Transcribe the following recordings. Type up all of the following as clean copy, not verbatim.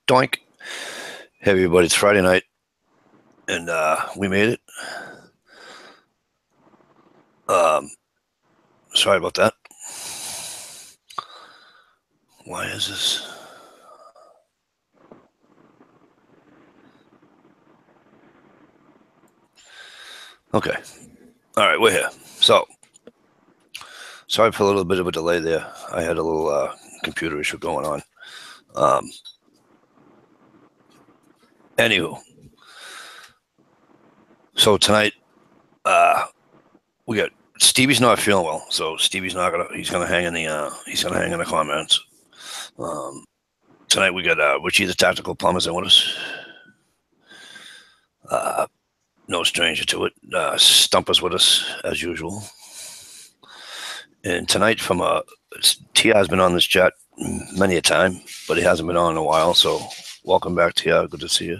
Doink. Hey, everybody, it's Friday night, and we made it. Um, Sorry about that. Why is this? Okay. All right, we're here. So, sorry for a little bit of a delay there. I had a little computer issue going on. Anywho, so tonight, we got Stevie's not feeling well, so Stevie's not gonna. He's gonna hang in the comments. Tonight we got Richie the Tactical Plumbers in with us. No stranger to it. Stumpers with us as usual. And tonight, T.I.'s been on this chat many a time, but he hasn't been on in a while. So welcome back, T.I. Good to see you.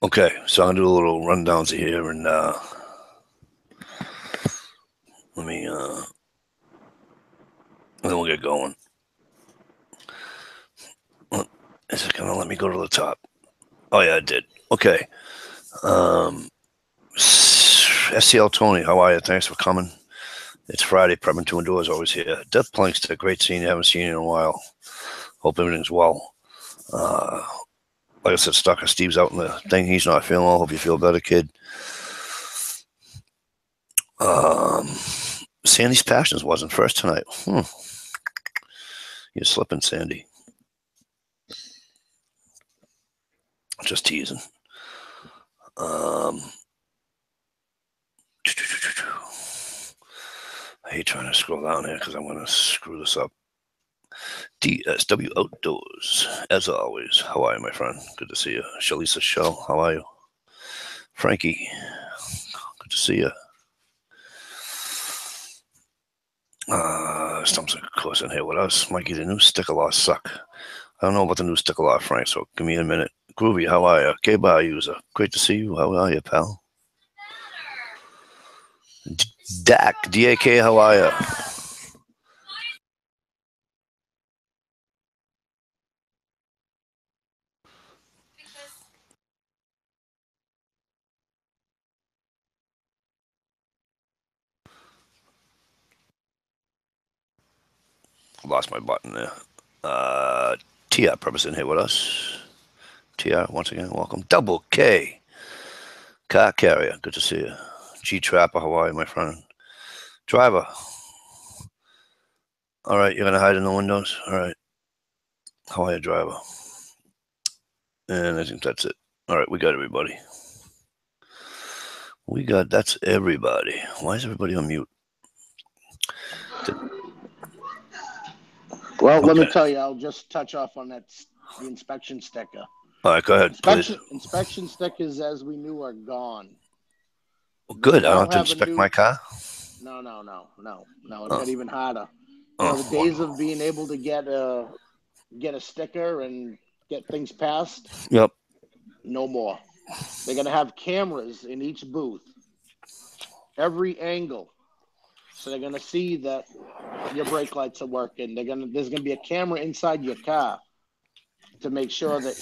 Okay, so I'm gonna do a little rundowns here, and let me, and then we'll get going. Is it gonna let me go to the top? Oh yeah, it did. Okay. SCL Tony, how are you? Thanks for coming. It's Friday. Prepping to endure is always here. Death Planks, a great scene. You haven't seen in a while. Hope everything's well. Like I said, Stucker, Steve's out in the thing. He's not feeling well. Hope you feel better, kid. Sandy's Passions wasn't first tonight. You're slipping, Sandy. Just teasing. I hate trying to scroll down here because I'm going to screw this up. DSW Outdoors, as always. How are you, my friend? Good to see you. Shalisa Shell, how are you? Frankie, good to see you. Stumps, of course, in here with us. Mikey, the new sticker laws suck. I don't know about the new sticker law, Frank, so give me a minute. Groovy, how are you? K-Bar user, great to see you. How are you, pal? Dak, D-A-K, how are you? Lost my button there. T.I. Purpose in here with us. T.I. once again, welcome. Double K. Car Carrier, good to see you. G Trapper, how are you, my friend? Driver. All right, you're going to hide in the windows? All right. How are you, driver? And I think that's it. All right, we got everybody. That's everybody. Why is everybody on mute? Well, let me tell you, I'll just touch off on the inspection sticker. All right, go ahead, please. Inspection stickers, as we knew, are gone. Well, good. I don't have to inspect my car? No. It got even harder. The days of being able to get a sticker and get things passed. Yep. No more. They're gonna have cameras in each booth, every angle, so they're gonna see that your brake lights are working. There's gonna be a camera inside your car to make sure that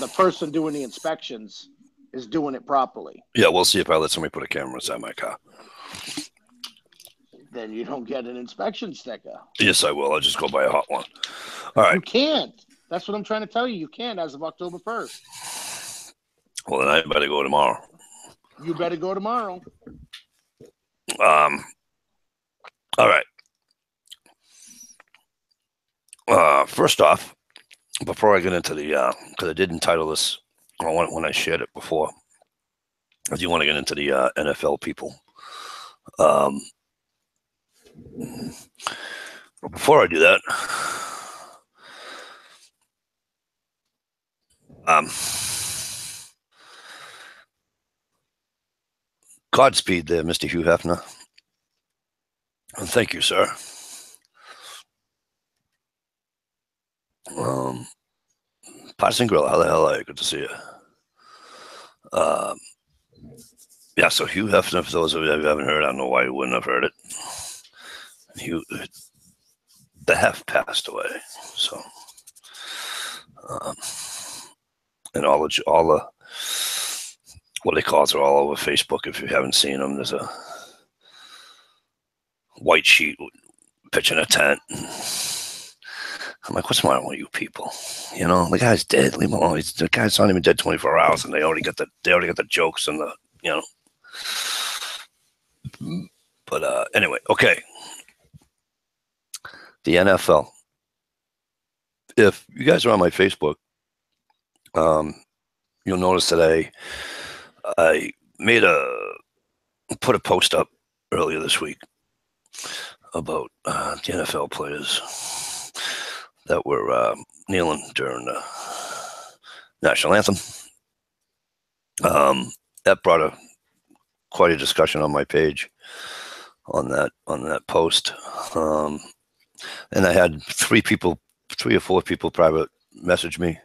the person doing the inspections is doing it properly. Yeah, we'll see if I let somebody put a camera inside my car. Then you don't get an inspection sticker. Yes, I will. I'll just go buy a hot one. All right. You can't. That's what I'm trying to tell you. You can't as of October 1st. Well, then I better go tomorrow. You better go tomorrow. All right. First off, before I get into the, because I did entitle this when I shared it before, I do want to get into the NFL people. But before I do that, Godspeed there, Mr. Hugh Hefner. And thank you, sir. Patterson Grill, how the hell are you? Good to see you. Yeah, so Hugh Hefner, for those of you who haven't heard, I don't know why you wouldn't have heard it. Hugh, the Hef passed away. So, and all the what they call it are all over Facebook. If you haven't seen them, there's a white sheet pitching a tent. I'm like, what's wrong with you people? You know, the guy's dead. Leave him alone. The guy's not even dead 24 hours, and they already got the jokes and the, you know. But anyway, okay. The NFL. If you guys are on my Facebook, you'll notice that I put a post up earlier this week about the NFL players that were kneeling during the national anthem. That brought quite a discussion on my page on that post, and I had 3 or 4 people private message me.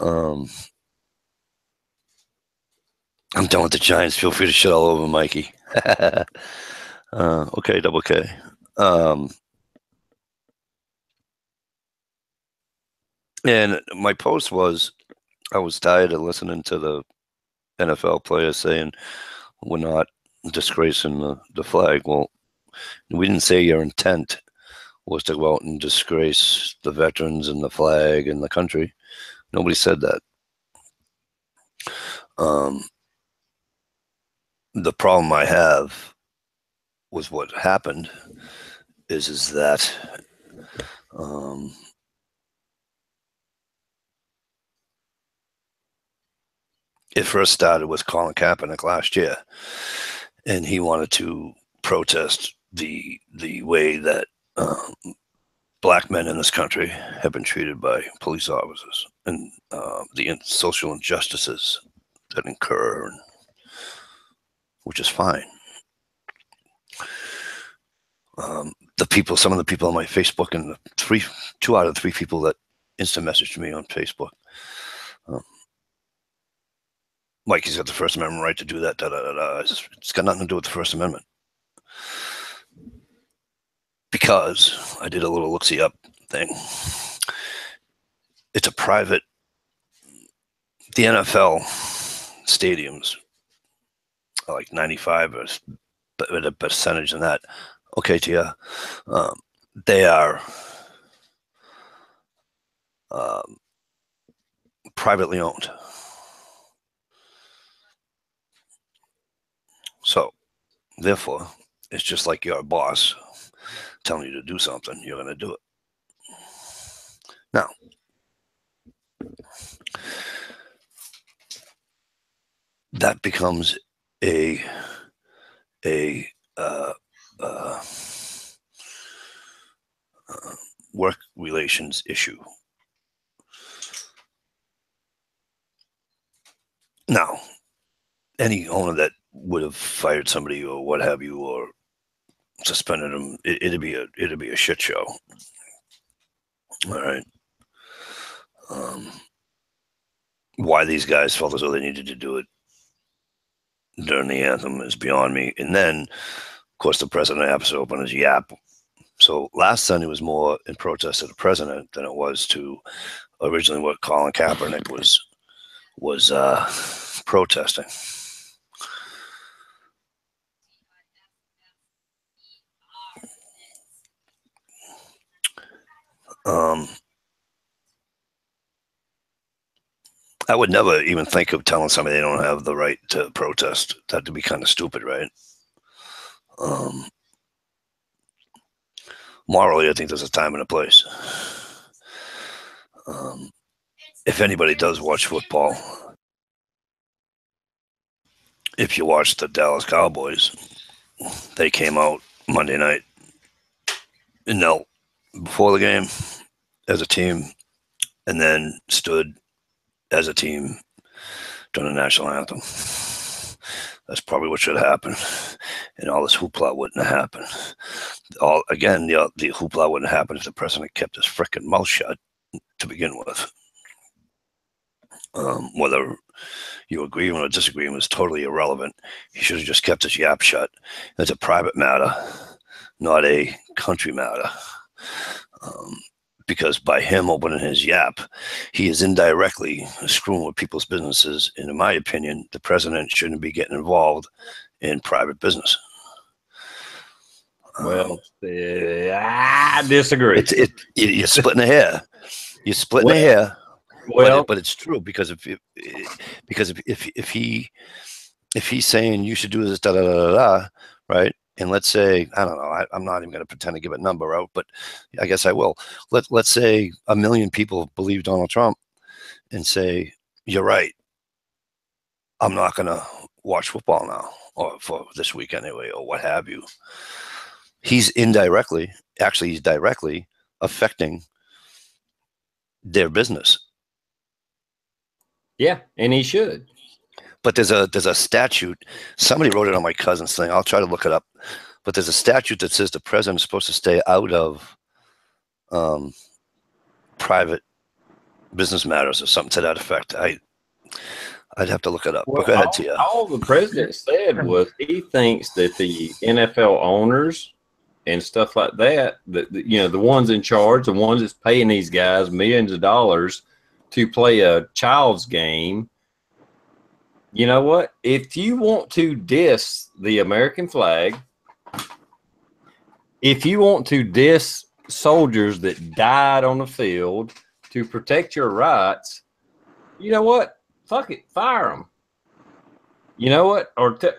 I'm done with the Giants. Feel free to shit all over Mikey. Okay, double K. And my post was, I was tired of listening to the NFL players saying we're not disgracing the flag. Well, we didn't say your intent was to go out and disgrace the veterans and the flag and the country. Nobody said that. The problem I have with what happened is that it first started with Colin Kaepernick last year, and he wanted to protest the way that black men in this country have been treated by police officers and the social injustices that incur, which is fine. Some of the people on my Facebook, and 2 out of 3 people that instant messaged me on Facebook, Mikey's got the First Amendment right to do that. It's got nothing to do with the First Amendment. Because I did a little look-see up thing. It's a private. The NFL stadiums are like 95 or a percentage in that. Okay, Tia, they are privately owned. So, therefore, it's just like your boss telling you to do something, you're going to do it. Now, that becomes a work relations issue. Now, any owner that would have fired somebody or what have you, or suspended them, it'd be a shit show. All right. Why these guys felt as though they needed to do it during the anthem is beyond me. And then, of course, the president happens to open his yap. So last Sunday was more in protest of the president than it was to originally what Colin Kaepernick was protesting. I would never even think of telling somebody they don't have the right to protest. That'd be kind of stupid, right? Morally, I think there's a time and a place. If anybody does watch football, if you watch the Dallas Cowboys, they came out Monday night and knelt before the game as a team, and then stood as a team during the national anthem. That's probably what should happen, and all this hoopla wouldn't have happened. The hoopla wouldn't happen if the president kept his frickin' mouth shut to begin with. Whether you agree or disagree was totally irrelevant. He should have just kept his yap shut. It's a private matter, not a country matter. Because by him opening his yap, he is indirectly screwing with people's businesses. And in my opinion, the president shouldn't be getting involved in private business. Well, I disagree. You're splitting a hair. You're splitting a hair. Well, but it's true because if he's saying you should do this, da da da da, da, right? And let's say, I don't know, I'm not even going to pretend to give a number out, but I guess I will. Let's say 1 million people believe Donald Trump and say, you're right. I'm not going to watch football now, or for this week anyway, or what have you. He's directly affecting their business. Yeah, and he should. But there's a statute. Somebody wrote it on my cousin's thing. I'll try to look it up. But there's a statute that says the president is supposed to stay out of private business matters or something to that effect. I'd have to look it up. Well, but go ahead, Tia. All the president said was he thinks that the NFL owners and stuff like that, the ones in charge, the ones that's paying these guys millions of dollars to play a child's game. You know what? If you want to diss the American flag, if you want to diss soldiers that died on the field to protect your rights, you know what? Fuck it. Fire them. You know what?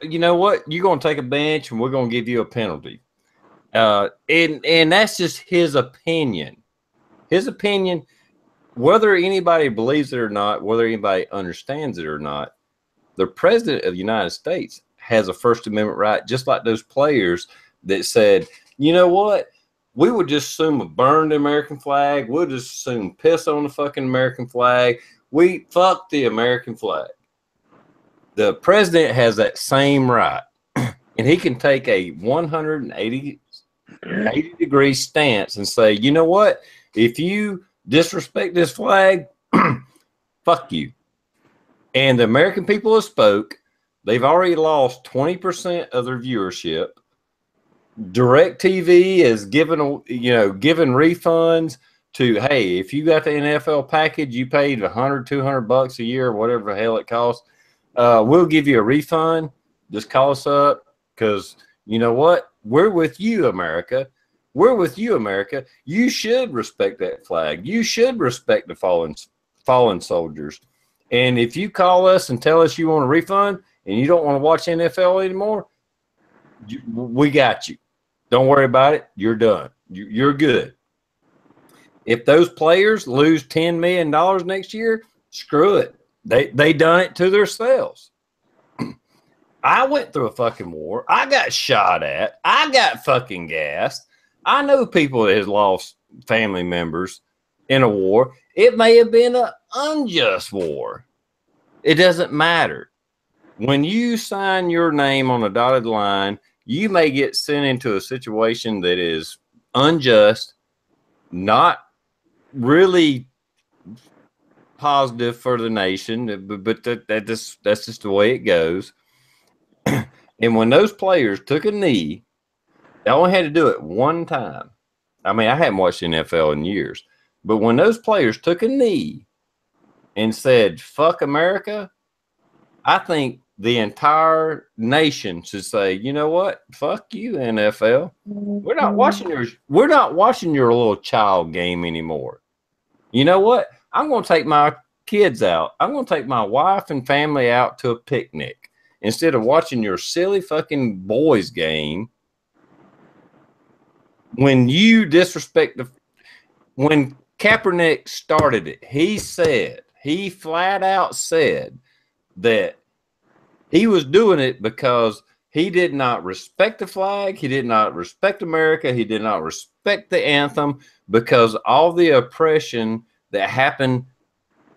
You know what? You're going to take a bench and we're going to give you a penalty. And that's just his opinion. His opinion, whether anybody believes it or not, whether anybody understands it or not, the president of the United States has a First Amendment right, just like those players that said, you know what? We would just assume burn the American flag. We'll just assume piss on the fucking American flag. We fuck the American flag. The president has that same right. And he can take a 180 degree stance and say, you know what? If you disrespect this flag, fuck you. And the American people have spoke. They've already lost 20% of their viewership. DirecTV is given refunds to, hey, if you got the NFL package, you paid $100-200 a year, whatever the hell it costs. We'll give you a refund. Just call us up because you know what? We're with you, America. We're with you, America. You should respect that flag. You should respect the fallen soldiers. And if you call us and tell us you want a refund and you don't want to watch NFL anymore, we got you. Don't worry about it. You're done. You're good. If those players lose $10 million next year, screw it. They done it to themselves. I went through a fucking war. I got shot at. I got fucking gassed. I know people that has lost family members in a war. It may have been an unjust war. It doesn't matter. When you sign your name on a dotted line, you may get sent into a situation that is unjust, not really positive for the nation, but that's just the way it goes. And when those players took a knee, they only had to do it one time. I mean, I haven't watched the NFL in years, but when those players took a knee and said, fuck America, I think the entire nation should say, you know what? Fuck you, NFL. We're not watching your little child game anymore. You know what? I'm going to take my kids out. I'm going to take my wife and family out to a picnic instead of watching your silly fucking boys game. When you disrespect when Kaepernick started it, he flat out said that he was doing it because he did not respect the flag. He did not respect America. He did not respect the anthem because all the oppression that happened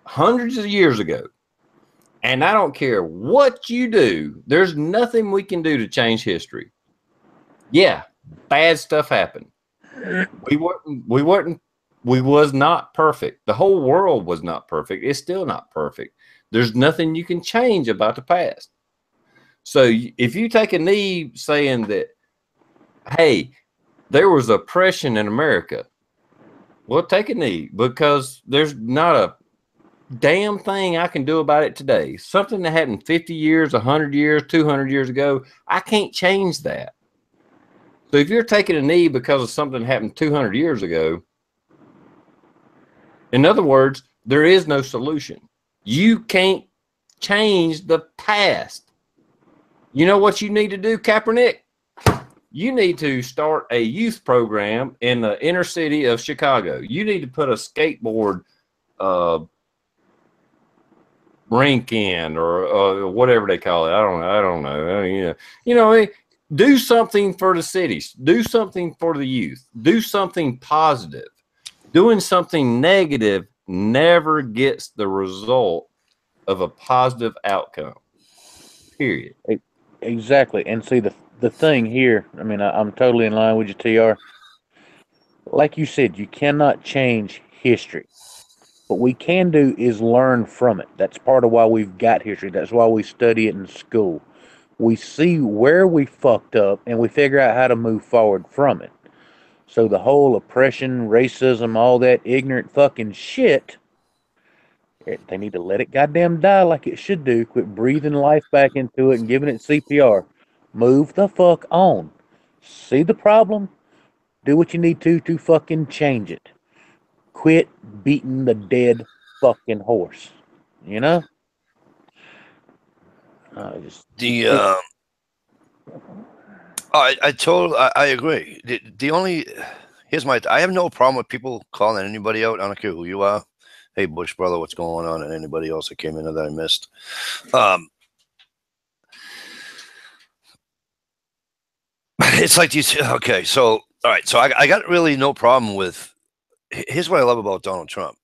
hundreds of years ago. And I don't care what you do. There's nothing we can do to change history. Yeah, bad stuff happened. We was not perfect. The whole world was not perfect. It's still not perfect. There's nothing you can change about the past. So if you take a knee saying that, hey, there was oppression in America, well, take a knee, because there's not a damn thing I can do about it today. Something that happened 50 years, 100 years, 200 years ago, I can't change that. So if you're taking a knee because of something that happened 200 years ago, in other words, there is no solution. You can't change the past. You know what you need to do, Kaepernick? You need to start a youth program in the inner city of Chicago. You need to put a skateboard rink in, or whatever they call it. I don't know. Do something for the cities. Do something for the youth. Do something positive. Doing something negative never gets the result of a positive outcome. Period. Exactly. And see, the thing here, I mean, I'm totally in line with you, TR. Like you said, you cannot change history. What we can do is learn from it. That's part of why we've got history. That's why we study it in school. We see where we fucked up and we figure out how to move forward from it. So the whole oppression, racism, all that ignorant fucking shit, they need to let it goddamn die like it should do. Quit breathing life back into it and giving it CPR. Move the fuck on. See the problem? Do what you need to fucking change it. Quit beating the dead fucking horse. You know? I agree. I have no problem with people calling anybody out. I don't care who you are. Hey, Bush brother, what's going on? And anybody else that came in that I missed. It's like these. Okay, so all right, so I got really no problem with. Here's what I love about Donald Trump.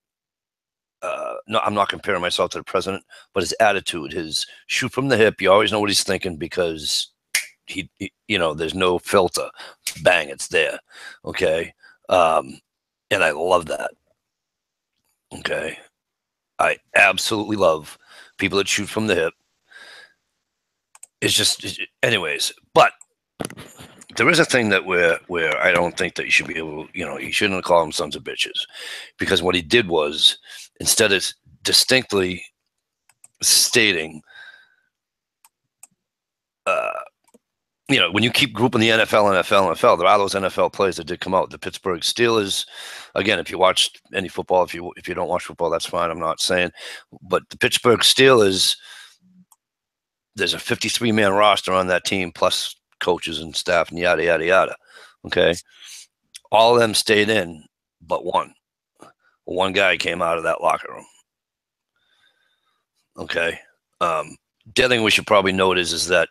No, I'm not comparing myself to the president, but his attitude, his shoot from the hip. You always know what he's thinking because he there's no filter. Bang, it's there. Okay, and I love that. Okay, I absolutely love people that shoot from the hip. It's just, anyways, but there is a thing that where I don't think that you should be able, you shouldn't call them sons of bitches, because what he did was, instead of distinctly stating, when you keep grouping the NFL, there are those NFL players that did come out. The Pittsburgh Steelers, again, if you watch any football, if you don't watch football, that's fine. I'm not saying, but the Pittsburgh Steelers, there's a 53-man roster on that team, plus coaches and staff and yada, yada, yada. Okay. All of them stayed in, but one. One guy came out of that locker room. Okay. The other thing we should probably note is that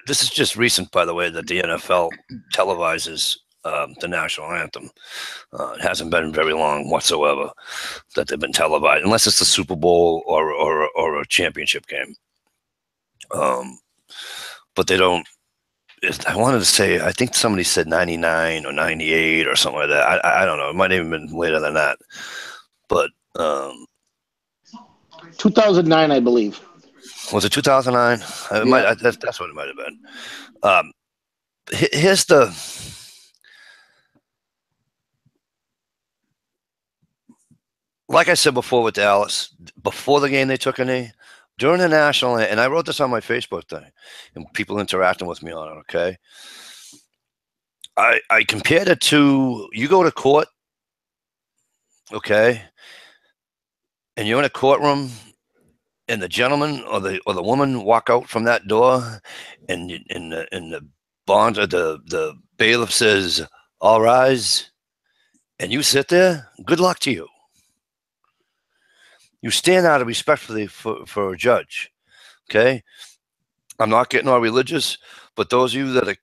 this is just recent, by the way, that the NFL televises the national anthem. It hasn't been very long whatsoever that they've been televised, unless it's the Super Bowl or a championship game. But they don't. I wanted to say, I think somebody said 99 or 98 or something like that. I don't know. It might have even been later than that. But 2009, I believe. Was it 2009? Yeah. That's what it might have been. Here's the. Like I said before with Dallas, before the game they took a knee, during the national, and I wrote this on my Facebook thing, and people interacting with me on it, okay? I compared it to, you go to court, okay, and you're in a courtroom, and the gentleman or the woman walk out from that door, and the bond or the bailiff says, "All rise," and you sit there. Good luck to you. You stand out of respect for a judge, okay? I'm not getting all religious, but those of you that are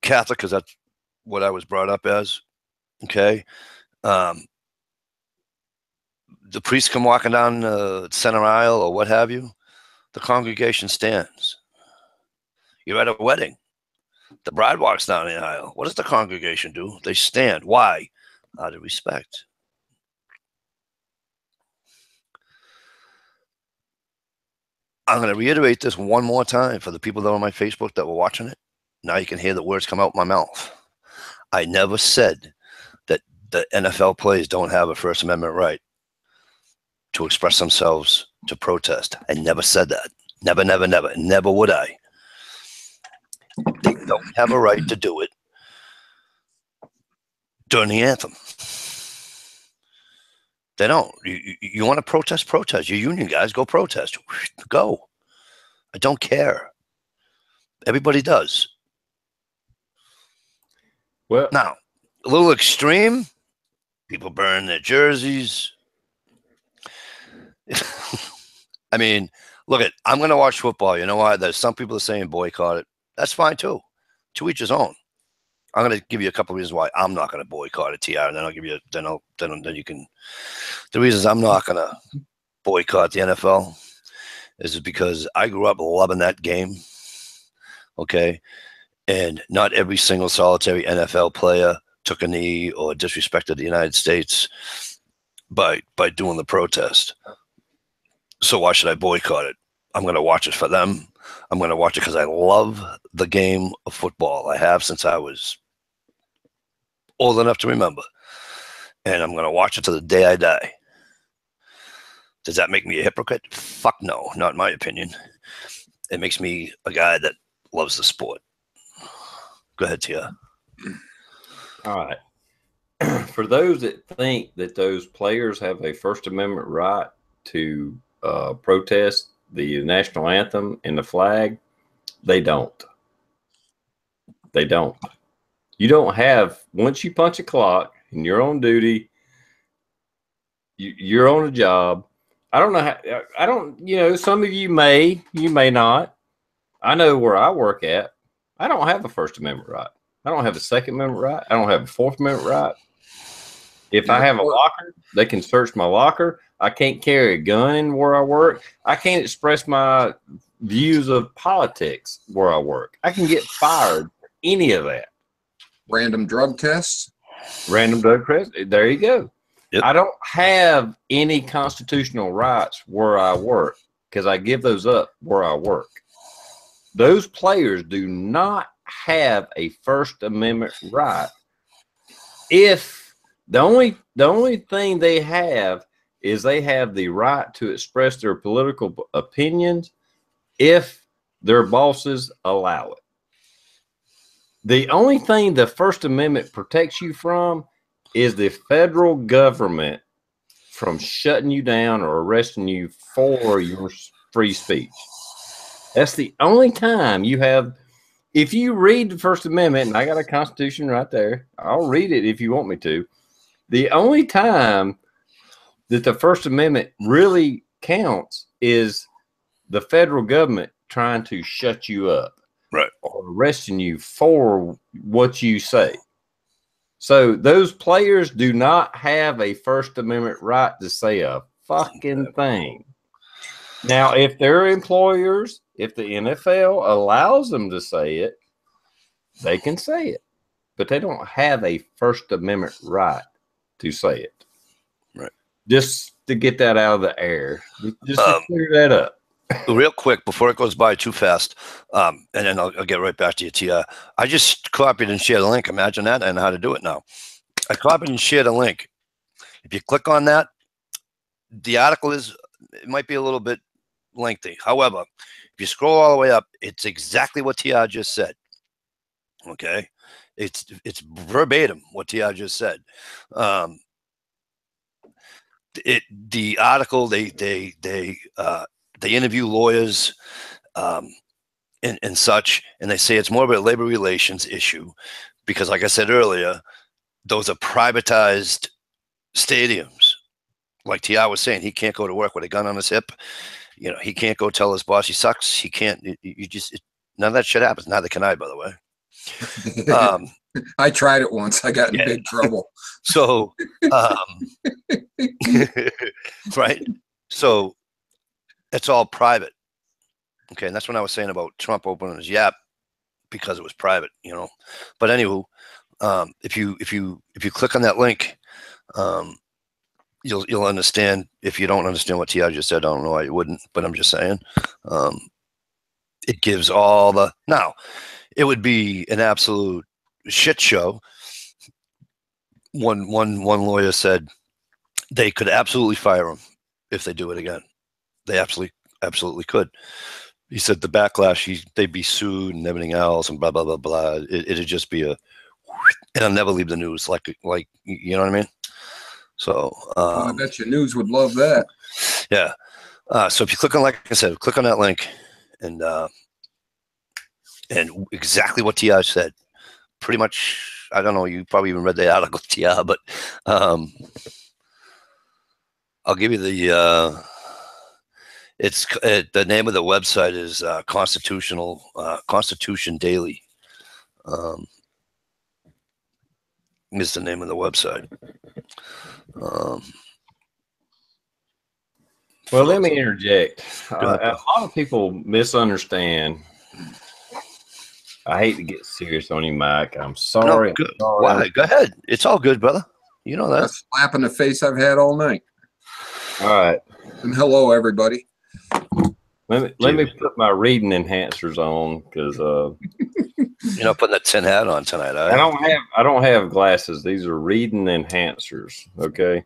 Catholic, because that's what I was brought up as, okay? The priest come walking down the center aisle or what have you, the congregation stands. You're at a wedding. The bride walks down the aisle. What does the congregation do? They stand. Why? Out of respect. I'm going to reiterate this one more time for the people that are on my Facebook that were watching it. Now you can hear the words come out my mouth. I never said that the NFL players don't have a First Amendment right to express themselves, to protest. I never said that. Never, never, never. Never would I. They don't have a right to do it during the anthem. They don't. You want to protest? Protest. Your union guys, go protest. Go. I don't care. Everybody does. Well, now, a little extreme. People burn their jerseys. I mean, look I'm going to watch football. You know what? There's some people are saying boycott it. That's fine too. To each his own. I'm going to give you a couple of reasons why I'm not going to boycott it, TR, and then I'll give you then you can. The reasons I'm not going to boycott the NFL is because I grew up loving that game. Okay, and not every single solitary NFL player took a knee or disrespected the United States by doing the protest. So why should I boycott it? I'm going to watch it for them. I'm going to watch it because I love the game of football. I have since I was old enough to remember. And I'm going to watch it to the day I die. Does that make me a hypocrite? Fuck no, not in my opinion. It makes me a guy that loves the sport. Go ahead, Tia. All right. For those that think that those players have a First Amendment right to protest the national anthem and the flag, they don't. They don't. You don't have, once you punch a clock and you're on duty, you're on a job. I don't know how, I don't, some of you may not. I know where I work at. I don't have a First Amendment right. I don't have a Second Amendment right. I don't have a Fourth Amendment right. If I have a locker, they can search my locker. I can't carry a gun where I work. I can't express my views of politics where I work. I can get fired for any of that. Random drug tests. Random drug tests. There you go. Yep. I don't have any constitutional rights where I work because I give those up where I work. Those players do not have a First Amendment right. If the only thing they have is they have the right to express their political opinions if their bosses allow it. The only thing the First Amendment protects you from is the federal government from shutting you down or arresting you for your free speech. That's the only time you have. If you read the First Amendment, and I got a Constitution right there, I'll read it if you want me to. The only time that the First Amendment really counts is the federal government trying to shut you up, right, or arresting you for what you say. So those players do not have a First Amendment right to say a fucking thing. Now, if their employers, if the NFL allows them to say it, they can say it, but they don't have a First Amendment right to say it. Right. Just to get that out of the air, just to clear that up. Real quick before it goes by too fast, and then I'll get right back to you, Tia. I just copied and shared a link. Imagine that. I know how to do it now. I copied and shared a link. If you click on that, the article it might be a little bit lengthy. However, if you scroll all the way up, it's exactly what Tia just said. Okay, it's verbatim what Tia just said. The article they interview lawyers and such, and they say it's more of a labor relations issue because, like I said earlier, those are privatized stadiums. Like T.I. was saying, he can't go to work with a gun on his hip. He can't go tell his boss he sucks. He can't. None of that shit happens. Neither can I, by the way. I tried it once. I got in big trouble. So, right. So it's all private. Okay. And that's when I was saying about Trump opening his Yap because it was private, but anywho, if you click on that link, you'll understand. If you don't understand what T.I. just said, I don't know why you wouldn't, but I'm just saying. It gives all the now. It would be an absolute shit show. One lawyer said they could absolutely fire him if they do it again. They absolutely could. He said the backlash, they'd be sued and everything else and blah blah blah blah. It'd just be and I'll never leave the news. Like you know what I mean? So I bet your news would love that. Yeah. So if you click on, like I said, click on that link, and exactly what T.I. said, pretty much. I don't know. You probably even read the article, T.I., but I'll give you the. It's the name of the website is Constitution Daily. Is the name of the website. Well, let me interject. A lot of people misunderstand. I hate to get serious on you, Mike. I'm sorry. No, good. Why? Go ahead. It's all good, brother. You know that. That's a slap in the face I've had all night. All right. And hello, everybody. Let me put my reading enhancers on because you're not putting that tin hat on tonight. I don't have glasses. These are reading enhancers. Okay.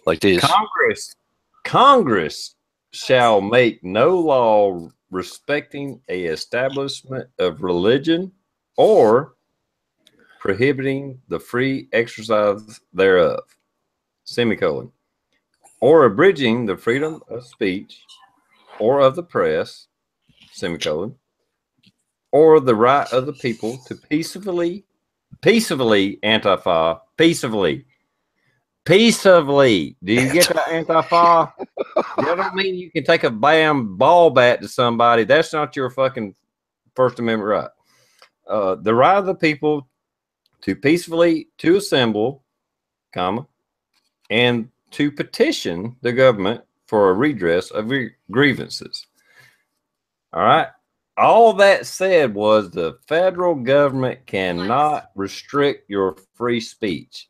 Like these. Congress shall make no law respecting a establishment of religion or prohibiting the free exercise thereof, semicolon, or abridging the freedom of speech or of the press, semicolon, or the right of the people to peacefully, Antifa, peacefully. Do you get that, Antifa? That don't mean you can take a ball bat to somebody. That's not your fucking First Amendment right. The right of the people to peacefully to assemble, comma, and to petition the government for a redress of grievances. All right. All that said was the federal government cannot restrict your free speech.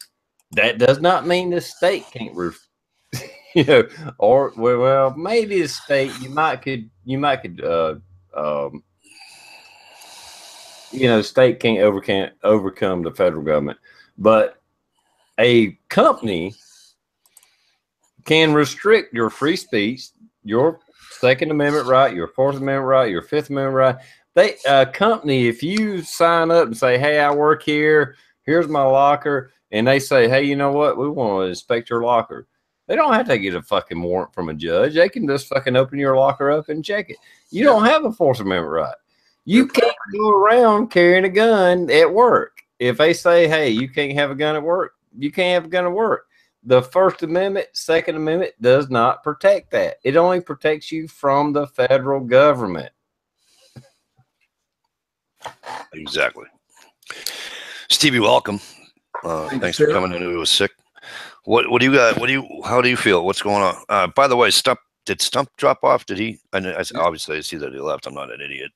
That does not mean the state can't, or well, maybe the state you might could, state can't overcome the federal government, but a company can restrict your free speech, your Second Amendment right, your Fourth Amendment right, your Fifth Amendment right. A company, if you sign up and say, "Hey, I work here. Here's my locker," and they say, "Hey, you know what? We want to inspect your locker." They don't have to get a fucking warrant from a judge. They can just fucking open your locker up and check it. You don't have a Fourth Amendment right. You can't go around carrying a gun at work. If they say, "Hey, you can't have a gun at work," you can't have a gun at work. The First Amendment, Second Amendment does not protect that. It only protects you from the federal government. Exactly. Stevie, welcome. Thanks for coming in. It was sick. What do you got? How do you feel? What's going on? By the way, did Stump drop off? Did he? Obviously, I see that he left. I'm not an idiot.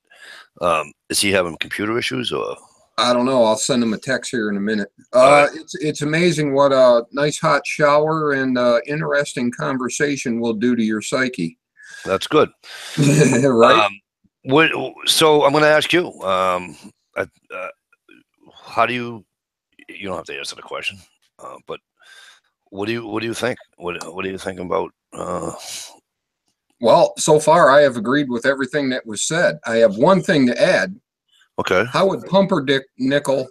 Is he having computer issues or? I don't know. I'll send him a text here in a minute. It's amazing what a nice hot shower and interesting conversation will do to your psyche. That's good. Right. So I'm going to ask you, how do you don't have to answer the question, but what do you think? What do you think about? Well, so far I have agreed with everything that was said. I have one thing to add. Okay. How would Pumpernickel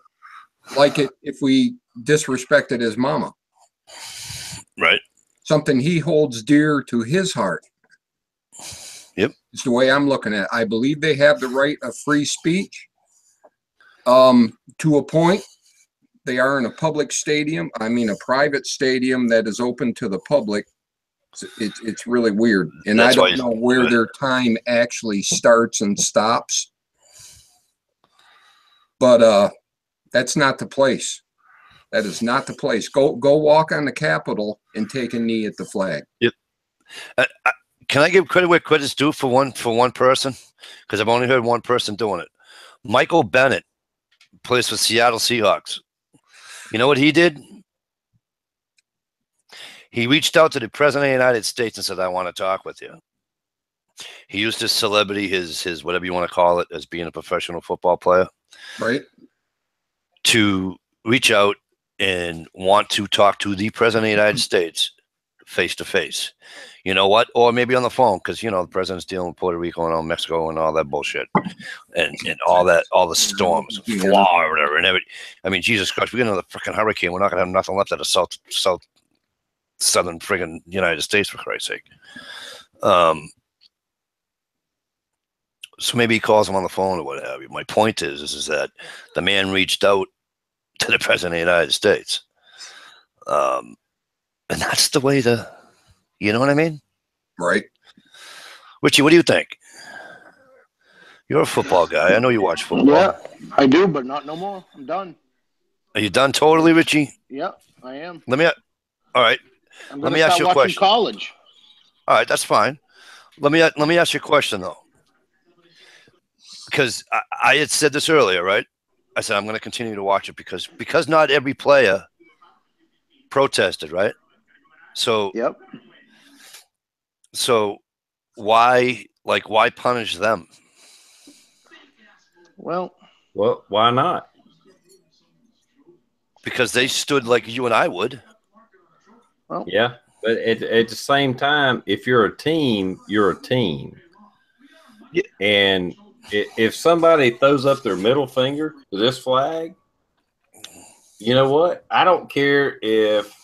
like it if we disrespected his mama? Right. Something he holds dear to his heart. Yep. It's the way I'm looking at it. I believe they have the right of free speech. To a point, they are in a public stadium. I mean, a private stadium that is open to the public. It's really weird. And I don't know where their time actually starts and stops. But that's not the place. That is not the place. Go walk on the Capitol and take a knee at the flag. Yep. Can I give credit where credit's due for one person? Because I've only heard one person doing it. Michael Bennett plays for Seattle Seahawks. You know what he did? He reached out to the president of the United States and said, I want to talk with you. He used his celebrity, his whatever you want to call it, as being a professional football player. Right. To reach out and want to talk to the president of the United States face to face. You know what? Or maybe on the phone, because the president's dealing with Puerto Rico and all Mexico and all that bullshit, and all the storms, Florida and everything. I mean, Jesus Christ, we get another freaking hurricane. We're not gonna have nothing left of the southern friggin' United States, for Christ's sake. So maybe he calls him on the phone or what have you. My point is that the man reached out to the president of the United States. And that's the way you know what I mean? Right. Richie, what do you think? You're a football guy. I know you watch football. Yeah, I do, but not no more. I'm done. Are you done totally, Richie? Yeah, I am. All right. Let me ask you a question. College. All right, that's fine. Let me ask you a question though. Because I had said this earlier, right? I said I'm going to continue to watch it because not every player protested, right? So yep. So why punish them? Well, why not? Because they stood like you and I would. Well, yeah, but at the same time, if you're a team, you're a team. Yeah. And if somebody throws up their middle finger to this flag, you know what? I don't care if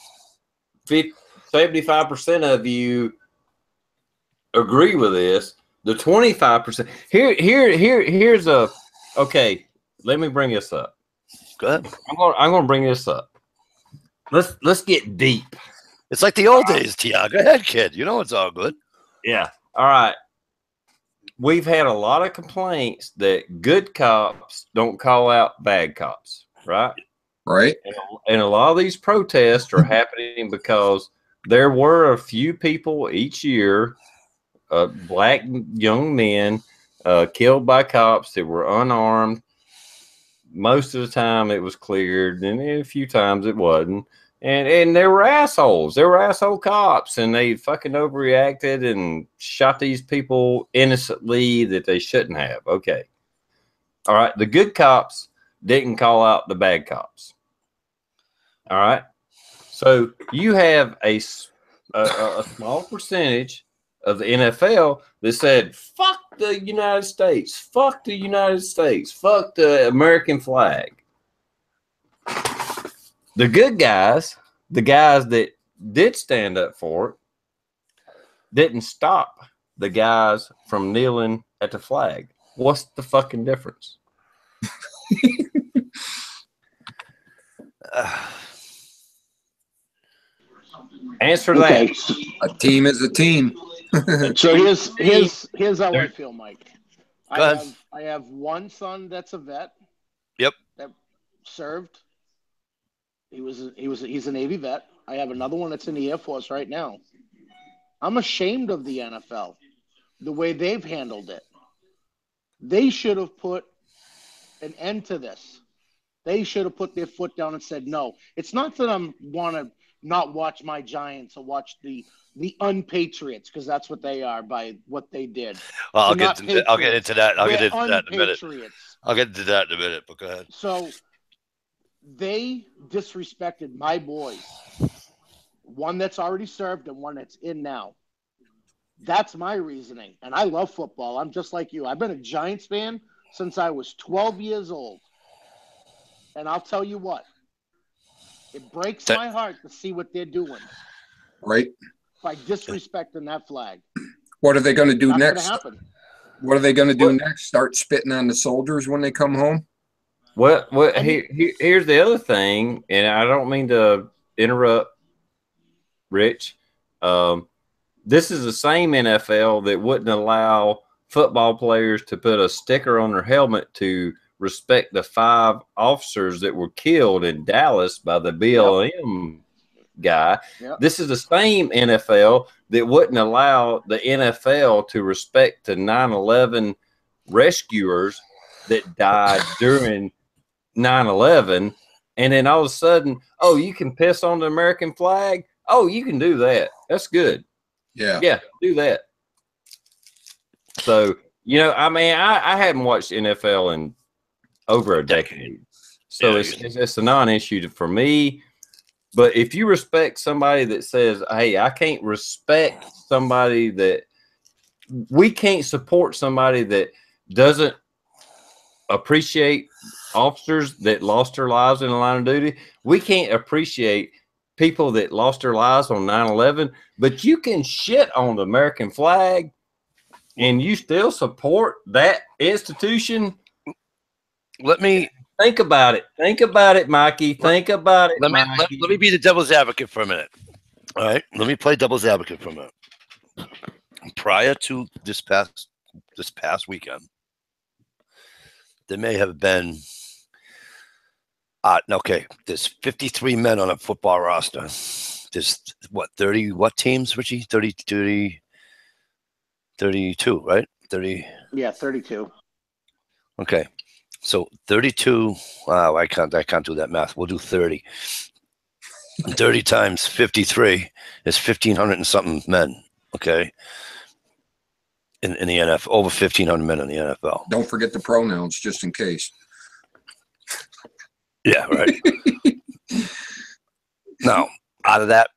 75% of you agree with this. The 25%. Here's okay. Let me bring this up. Go ahead. I'm gonna bring this up. Let's get deep. It's like the old days, Tia. Go ahead, kid. You know it's all good. Yeah. All right. We've had a lot of complaints that good cops don't call out bad cops, right? Right. And a lot of these protests are happening because there were a few people each year, black young men, killed by cops that were unarmed. Most of the time it was cleared, and a few times it wasn't. And they were assholes. They were asshole cops, and they fucking overreacted and shot these people innocently that they shouldn't have. Okay. All right. The good cops didn't call out the bad cops. All right. So you have a small percentage of the NFL that said, fuck the United States, fuck the United States, fuck the American flag. The good guys, the guys that did stand up for it, didn't stop the guys from kneeling at the flag. What's the fucking difference? Answer that. A team is a team. So here's how I feel, Mike. Go ahead. I have one son that's a vet. Yep. That served. He's a Navy vet. I have another one that's in the Air Force right now. I'm ashamed of the NFL, the way they've handled it. They should have put an end to this. They should have put their foot down and said, no. It's not that I want to not watch my Giants or watch the unpatriots, because that's what they are by what they did. Well, I'll get into that. I'll get into that in a minute. I'll get into that in a minute, but go ahead. So they disrespected my boys. One that's already served and one that's in now. That's my reasoning. And I love football. I'm just like you. I've been a Giants fan since I was 12 years old. And I'll tell you what. It breaks my heart to see what they're doing. Right. By disrespecting that flag. What are they going to do next? Happen. What are they going to do next? Start spitting on the soldiers when they come home? Well, here's the other thing, and I don't mean to interrupt, Rich. This is the same NFL that wouldn't allow football players to put a sticker on their helmet to respect the 5 officers that were killed in Dallas by the BLM guy. Yep. This is the same NFL that wouldn't allow the NFL to respect the 9/11 rescuers that died during 9/11 and then all of a sudden, oh, you can piss on the American flag. Oh, you can do that. That's good. Yeah, do that. So, you know, I mean, I haven't watched NFL in over a decade. So it's a non-issue for me. But if you respect somebody that says, hey, I can't respect somebody that we can't support somebody that doesn't appreciate officers that lost their lives in the line of duty. We can't appreciate people that lost their lives on 9/11, but you can shit on the American flag and you still support that institution. Let me think about it. Think about it, Mikey. Think about it. Let me be the devil's advocate for a minute. All right. Let me play devil's advocate for a minute. Prior to this past weekend, there may have been okay, there's 53 men on a football roster. There's what, 30 what teams, Richie? 32, right? 30. Yeah, 32. Okay. So 32, wow, I can't do that math. We'll do 30. 30 times 53 is 1,500 and something men. Okay. In the NFL, over 1,500 men in the NFL. Don't forget the pronouns just in case. Yeah, right. Now, out of that,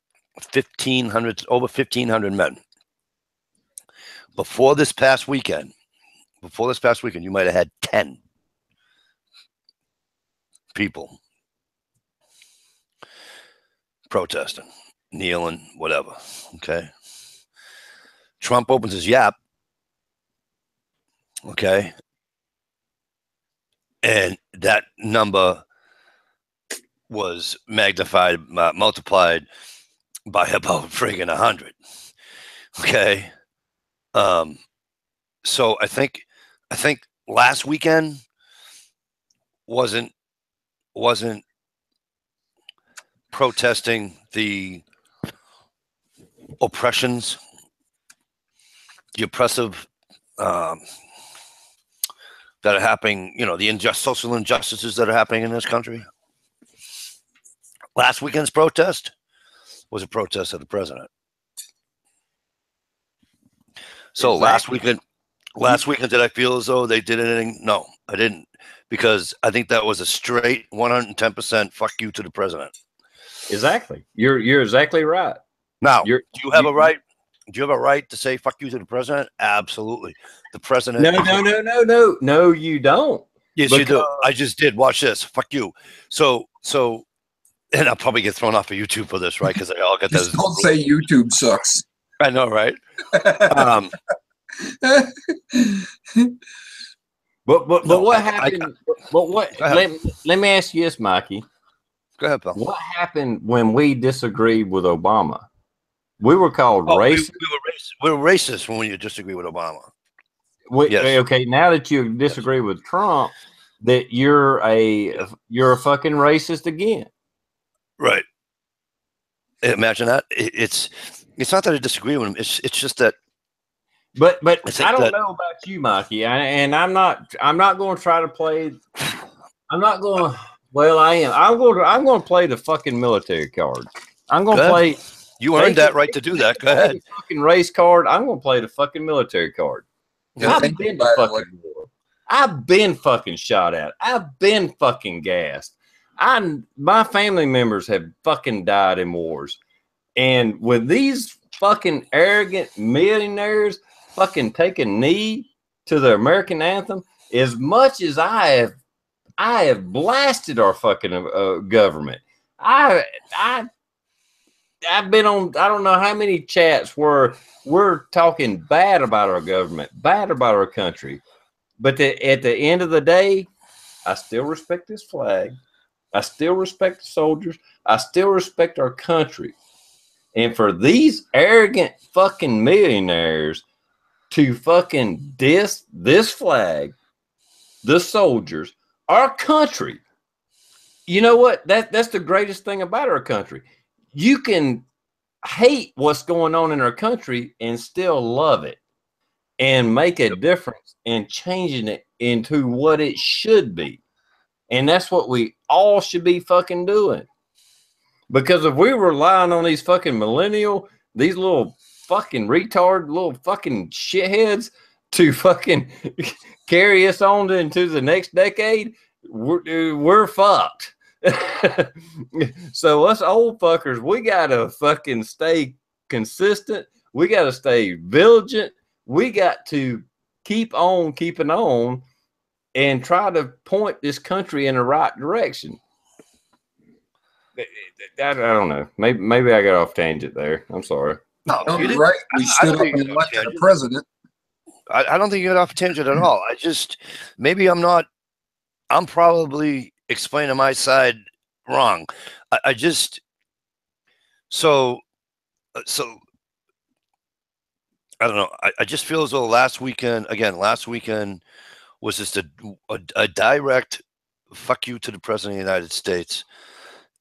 1,500, over 1,500 men. Before this past weekend, you might have had 10 people protesting, kneeling, whatever. Okay. Trump opens his yap. Okay. And that number was magnified, multiplied by about friggin' 100. Okay. So I think last weekend wasn't protesting the oppressions, the oppressive that are happening, you know, the social injustices that are happening in this country. Last weekend's protest was a protest of the president. So exactly. last weekend, did I feel as though they did anything? No, I didn't, because I think that was a straight 110% fuck you to the president. Exactly. You're exactly right. Now, do you have a right? Do you have a right to say fuck you to the president? Absolutely. The president. No, you don't. Yes, you do. I just did. Watch this. Fuck you. So, and I'll probably get thrown off of YouTube for this, right? Because I'll get that. Don't say YouTube sucks. I know, right? But what happened? Let me ask you this, Mikey. Go ahead, Bill. What happened when we disagreed with Obama? We were called racist. We were racist when you disagree with Obama. Yes. Okay, now that you disagree with Trump, that you're a fucking racist again. Right. Imagine that. It's not that I disagree with him. It's just that. But I don't know about you, Mikey, and I'm not going to try to play. I'm not going. Well, I am. I'm going to play the fucking military card. I'm going to play. You earned that right to do that. Go ahead. Fucking race card. I'm going to play the fucking military card. Yeah, I've been to fucking war. I've been fucking shot at. I've been fucking gassed. My family members have fucking died in wars. And with these fucking arrogant millionaires fucking taking knee to the American anthem, as much as I have blasted our fucking government. I've been on, I don't know how many chats where we're talking bad about our government, bad about our country. But at the end of the day, I still respect this flag. I still respect the soldiers. I still respect our country. And for these arrogant fucking millionaires to fucking diss this flag, the soldiers, our country, you know what? That's the greatest thing about our country. You can hate what's going on in our country and still love it and make a difference in changing it into what it should be. And that's what we all should be fucking doing. Because if we were relying on these fucking these little fucking retard, little fucking shitheads to fucking carry us on into the next decade, we're fucked. So us old fuckers, we gotta fucking stay consistent. We gotta stay vigilant. We got to keep on keeping on and try to point this country in the right direction. I don't know. Maybe I got off tangent there. I'm sorry. No, you're right. We stood up and elected a president. I don't think you got off tangent at all. Maybe I'm probably explaining my side wrong. So I don't know. I just feel as though last weekend was just a direct fuck you to the president of the United States.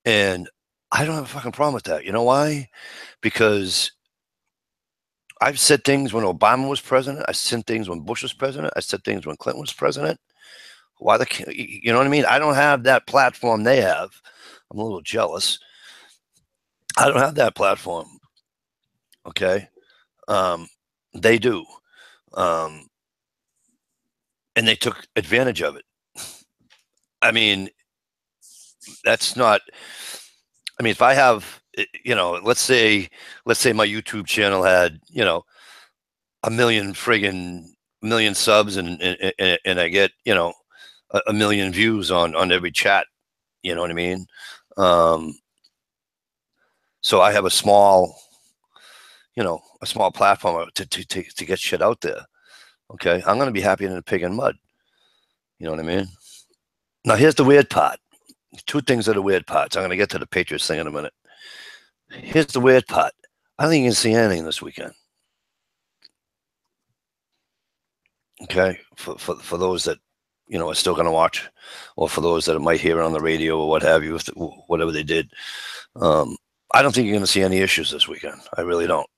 And I don't have a fucking problem with that. You know why? Because I've said things when Obama was president. I said things when Bush was president. I said things when Clinton was president. You know what I mean? I don't have that platform they have. I'm a little jealous. I don't have that platform. Okay. They do. And they took advantage of it. I mean, that's not, I mean, if I have, you know, let's say my YouTube channel had, you know, 1 million subs and I get, you know, 1 million views on every chat, you know what I mean? So I have a small platform to get shit out there. Okay. I'm going to be happier than a pig in mud. You know what I mean? Now here's the weird part. Two things are the weird parts. I'm going to get to the Patriots thing in a minute. Here's the weird part. I don't think you can see anything this weekend. Okay. For those that, you know, are still going to watch, or for those that might hear it on the radio or what have you, whatever they did. I don't think you're going to see any issues this weekend. I really don't.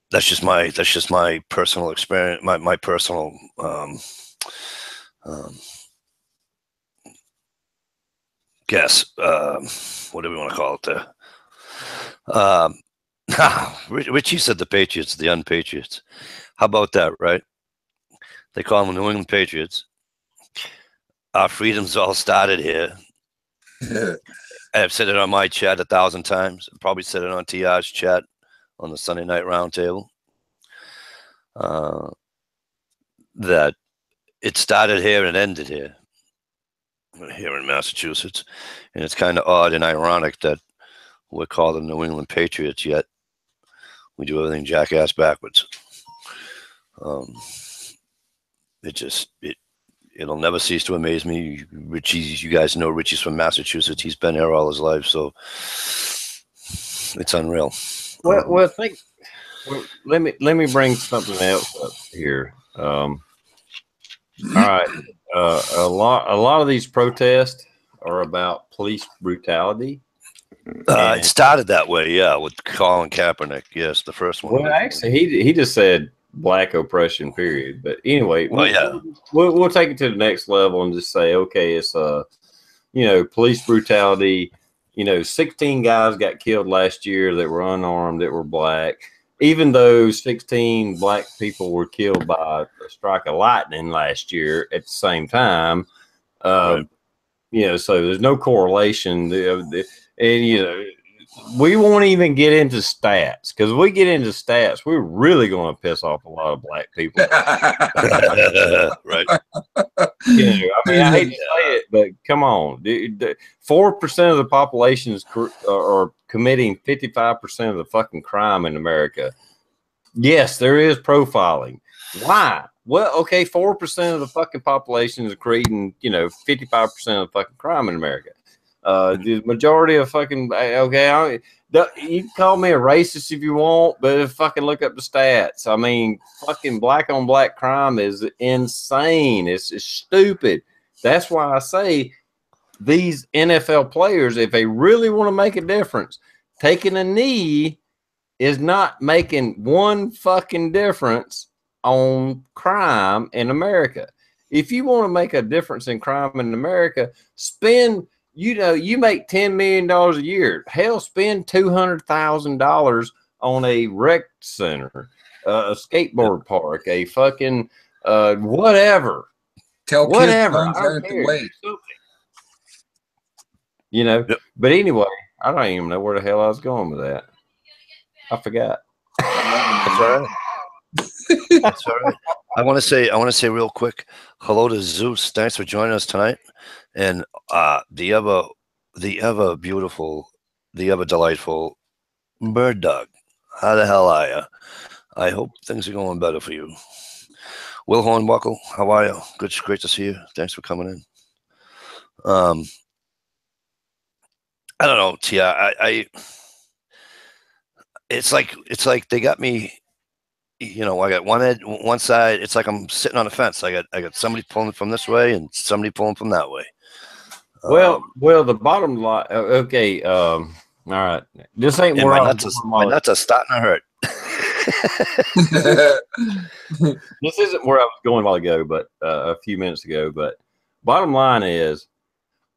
That's just my personal experience, my personal guess. What do we want to call it there? Richie said the Patriots, the unpatriots. How about that, right? They call them the New England Patriots. Our freedoms all started here. I've said it on my chat 1,000 times. I've probably said it on TR's chat on the Sunday Night Roundtable. That it started here and ended here in Massachusetts. And it's kind of odd and ironic that we're called the New England Patriots, yet we do everything jackass backwards. It'll never cease to amaze me. You guys know Richie's from Massachusetts. He's been here all his life, so it's unreal. Well, let me bring something else up here. All right, a lot of these protests are about police brutality. It started that way, yeah, with Colin Kaepernick. Yes, the first one. Well, actually, he just said black oppression, period. But anyway, we'll take it to the next level and just say, okay, it's police brutality. 16 guys got killed last year that were unarmed, that were black. Even though 16 black people were killed by a strike of lightning last year at the same time, right. So there's no correlation. We won't even get into stats, because if we get into stats, we're really going to piss off a lot of black people. Right. I hate to say it, but come on. 4% of the population are committing 55% of the fucking crime in America. Yes, there is profiling. Why? Well, okay, 4% of the fucking population is creating, 55% of the fucking crime in America. The majority of fucking, okay, you can call me a racist if you want, but if fucking look up the stats. I mean, fucking black on black crime is insane. It's stupid. That's why I say these NFL players, if they really want to make a difference, taking a knee is not making one fucking difference on crime in America. If you want to make a difference in crime in America, spend, you make $10 million a year. Hell, spend $200,000 on a rec center, a skateboard park, a fucking whatever. Tell kids guns I don't aren't the care. way. Yep. But anyway, I don't even know where the hell I was going with that. I forgot. That's all right. That's all right. I want to say real quick, hello to Zeus. Thanks for joining us tonight. And the ever beautiful, the ever delightful Bird Dog. How the hell are you? I hope things are going better for you. Will Hornbuckle, how are you? Great to see you. Thanks for coming in. I don't know, Tia. It's like they got me. I got one side. It's like I'm sitting on a fence. I got somebody pulling from this way and somebody pulling from that way. Well, the bottom line. Okay. All right. This ain't where my nuts are starting to hurt. This isn't where I was going a while ago, but a few minutes ago. But bottom line is,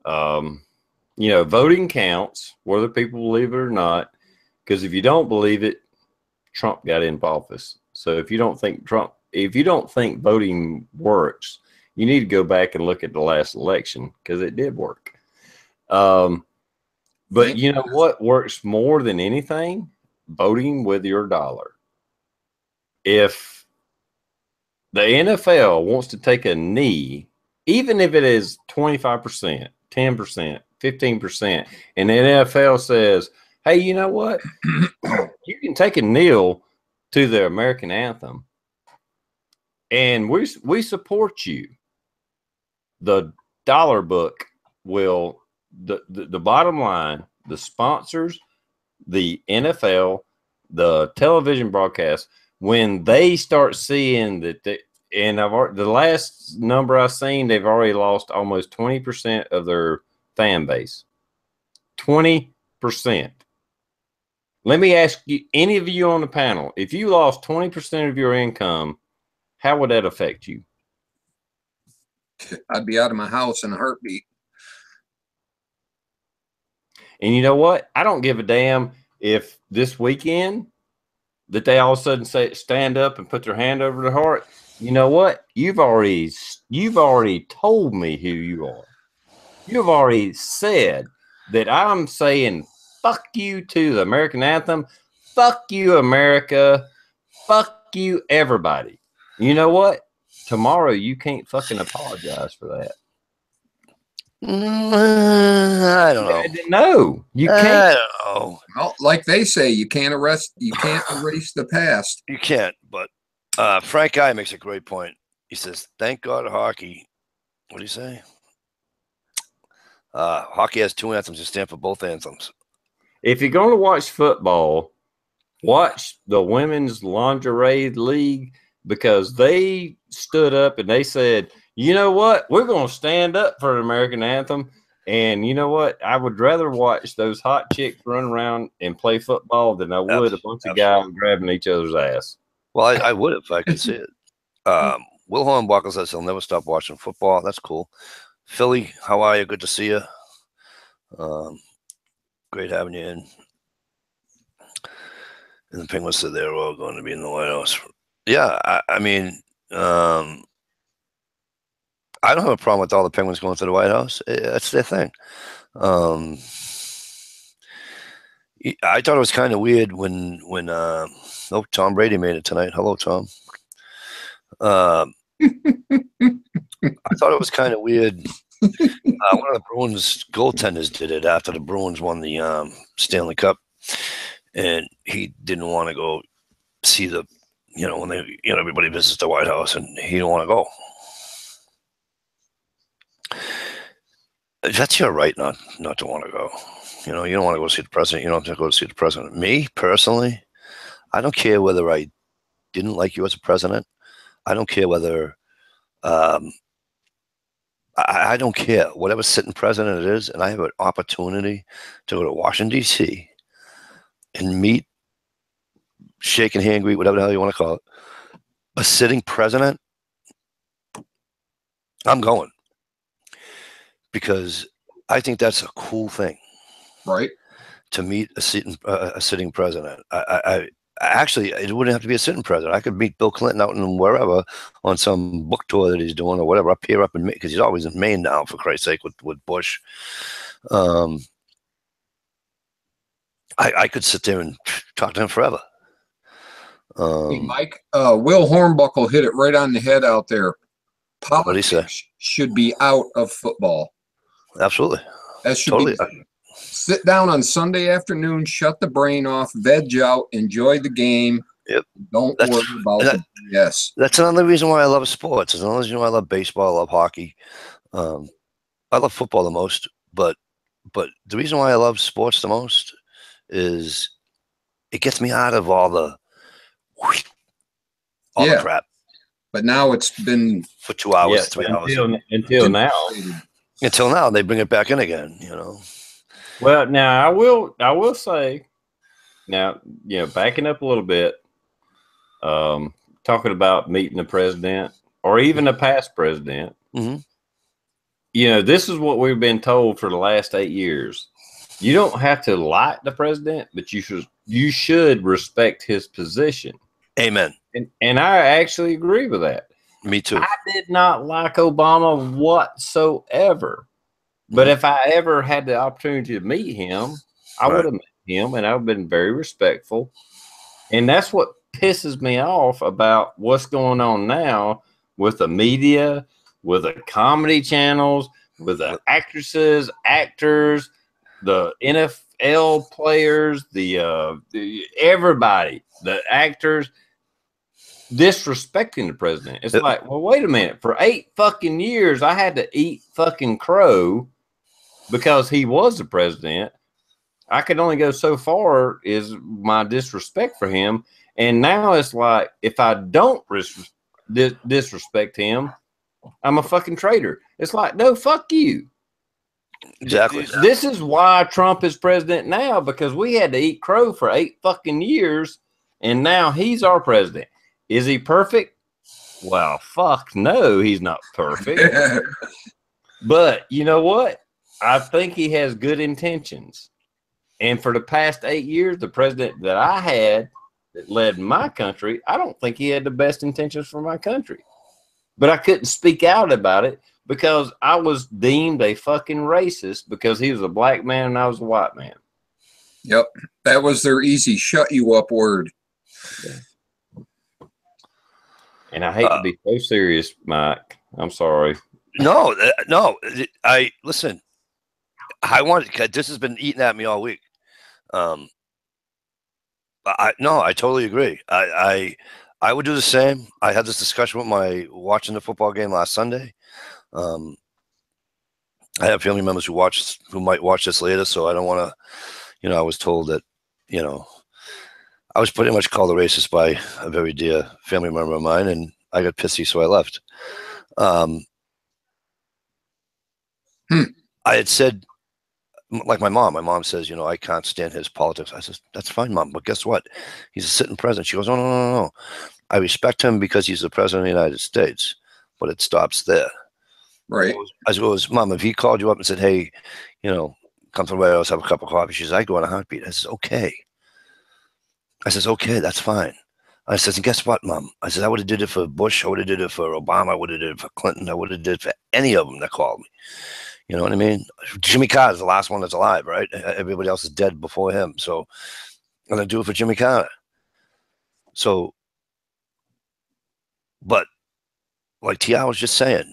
voting counts, whether people believe it or not. Because if you don't believe it, Trump got in office. So if you don't think voting works, you need to go back and look at the last election because it did work. But you know what works more than anything? Voting with your dollar. If the NFL wants to take a knee, even if it is 25%, 10%, 15%, and the NFL says, hey, you know what? You can take a kneel to the American anthem, and we support you. The dollar book will, the bottom line, the sponsors, the NFL, the television broadcast, when they start seeing that, the last number I've seen, they've already lost almost 20% of their fan base. 20%. Let me ask you, any of you on the panel, if you lost 20% of your income, how would that affect you? I'd be out of my house in a heartbeat. And you know what? I don't give a damn if this weekend that they all of a sudden stand up and put their hand over their heart. You know what? You've already told me who you are. You've already said that I'm saying fuck you to the American anthem. Fuck you, America. Fuck you, everybody. You know what? Tomorrow you can't fucking apologize for that. I don't know. No, you can't. I don't know. Well, like they say, you can't erase the past. You can't. But Frank Guy makes a great point. He says, "Thank God hockey." What do you say? Hockey has two anthems. You stand for both anthems. If you're going to watch football, watch the women's lingerie league, because they stood up and they said, you know what? We're going to stand up for the American anthem. And you know what? I would rather watch those hot chicks run around and play football than I would a bunch of guys grabbing each other's ass. Well, I would if I could see it. Will Hornbuckle says he'll never stop watching football. That's cool. Philly, how are you? Good to see you. Great having you in. And the Penguins said they're all going to be in the White House. Yeah, I mean, I don't have a problem with all the Penguins going to the White House. That's their thing. I thought it was kind of weird when Tom Brady made it tonight. Hello, Tom. I thought it was kind of weird. One of the Bruins goaltenders did it after the Bruins won the Stanley Cup, and he didn't want to go see the, when they, everybody visits the White House, and he didn't want to go. That's your right not to want to go. You don't want to go see the president. You don't have to go see the president. Me, personally, I don't care whether I didn't like you as a president. I don't care whether I don't care. Whatever sitting president it is, and I have an opportunity to go to Washington, D.C. and meet, shake and hand greet, whatever the hell you want to call it, a sitting president, I'm going because I think that's a cool thing. Right. To meet a sitting president. I actually, it wouldn't have to be a sitting president. I could meet Bill Clinton out in wherever on some book tour that he's doing or whatever up here up in Maine, because he's always in Maine now, for Christ's sake, with Bush. I could sit there and talk to him forever. Hey, Mike, Will Hornbuckle hit it right on the head out there. Politics should be out of football. Absolutely. That should be. Sit down on Sunday afternoon, shut the brain off, veg out, enjoy the game. Yep. Don't worry about it. Yes. That's another reason why I love sports. It's another reason why I love baseball, I love hockey. I love football the most, but the reason why I love sports the most is it gets me out of all the crap. But now it's been for 2 hours, 3 hours. Until now. Until now, they bring it back in again, you know. Well, now I will say, now, backing up a little bit, talking about meeting the president or even a past president, this is what we've been told for the last 8 years. You don't have to like the president, but you should respect his position. Amen. And I actually agree with that. Me too. I did not like Obama whatsoever. But if I ever had the opportunity to meet him, I would have met him, and I would have been very respectful. And that's what pisses me off about what's going on now with the media, with the comedy channels, with the actresses, actors, the NFL players, the everybody, the actors, disrespecting the president. It's like, well, wait a minute. For 8 fucking years, I had to eat fucking crow because he was the president. I could only go so far is my disrespect for him. And now it's like, if I don't disrespect him, I'm a fucking traitor. It's like, no, fuck you. Exactly. This is why Trump is president now, because we had to eat crow for 8 fucking years, and now he's our president. Is he perfect? Well, fuck no, he's not perfect. But you know what? I think he has good intentions. And for the past 8 years, the president that I had that led my country, I don't think he had the best intentions for my country. But I couldn't speak out about it because I was deemed a fucking racist because he was a black man and I was a white man. Yep. That was their easy shut you up word. Yeah. And I hate to be so serious, Mike. I'm sorry. No. Listen. This has been eating at me all week. I totally agree. I would do the same. I had this discussion with watching the football game last Sunday. I have family members who might watch this later, so I don't want to. I was told that, I was pretty much called a racist by a very dear family member of mine, and I got pissy, so I left. I had said, like my mom says, I can't stand his politics. I says, that's fine, Mom, but guess what? He's a sitting president. She goes, no. I respect him because he's the president of the United States, but it stops there. Right. I goes, Mom, if he called you up and said, hey, come to the White House, have a cup of coffee. She says, I go in a heartbeat. I says, okay. Okay, that's fine. I says, and guess what, Mom? I said, I would have did it for Bush. I would have did it for Obama. I would have did it for Clinton. I would have did it for any of them that called me. You know what I mean? Jimmy Carter's the last one that's alive, right? Everybody else is dead before him. So I'm going to do it for Jimmy Carter. So, but like T.I. was just saying,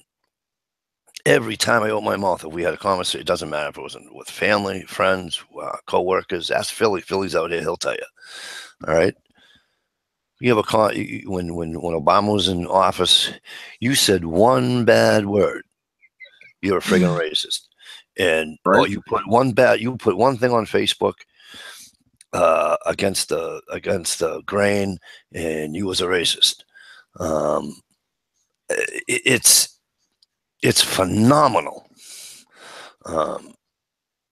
every time I open my mouth, if we had a conversation, it doesn't matter if it was with family, friends, co-workers, ask Philly. Philly's out here, he'll tell you. All right? You have when Obama was in office, you said one bad word, you're a friggin' racist. And you put one thing on Facebook against the grain, and you was a racist. It's phenomenal, the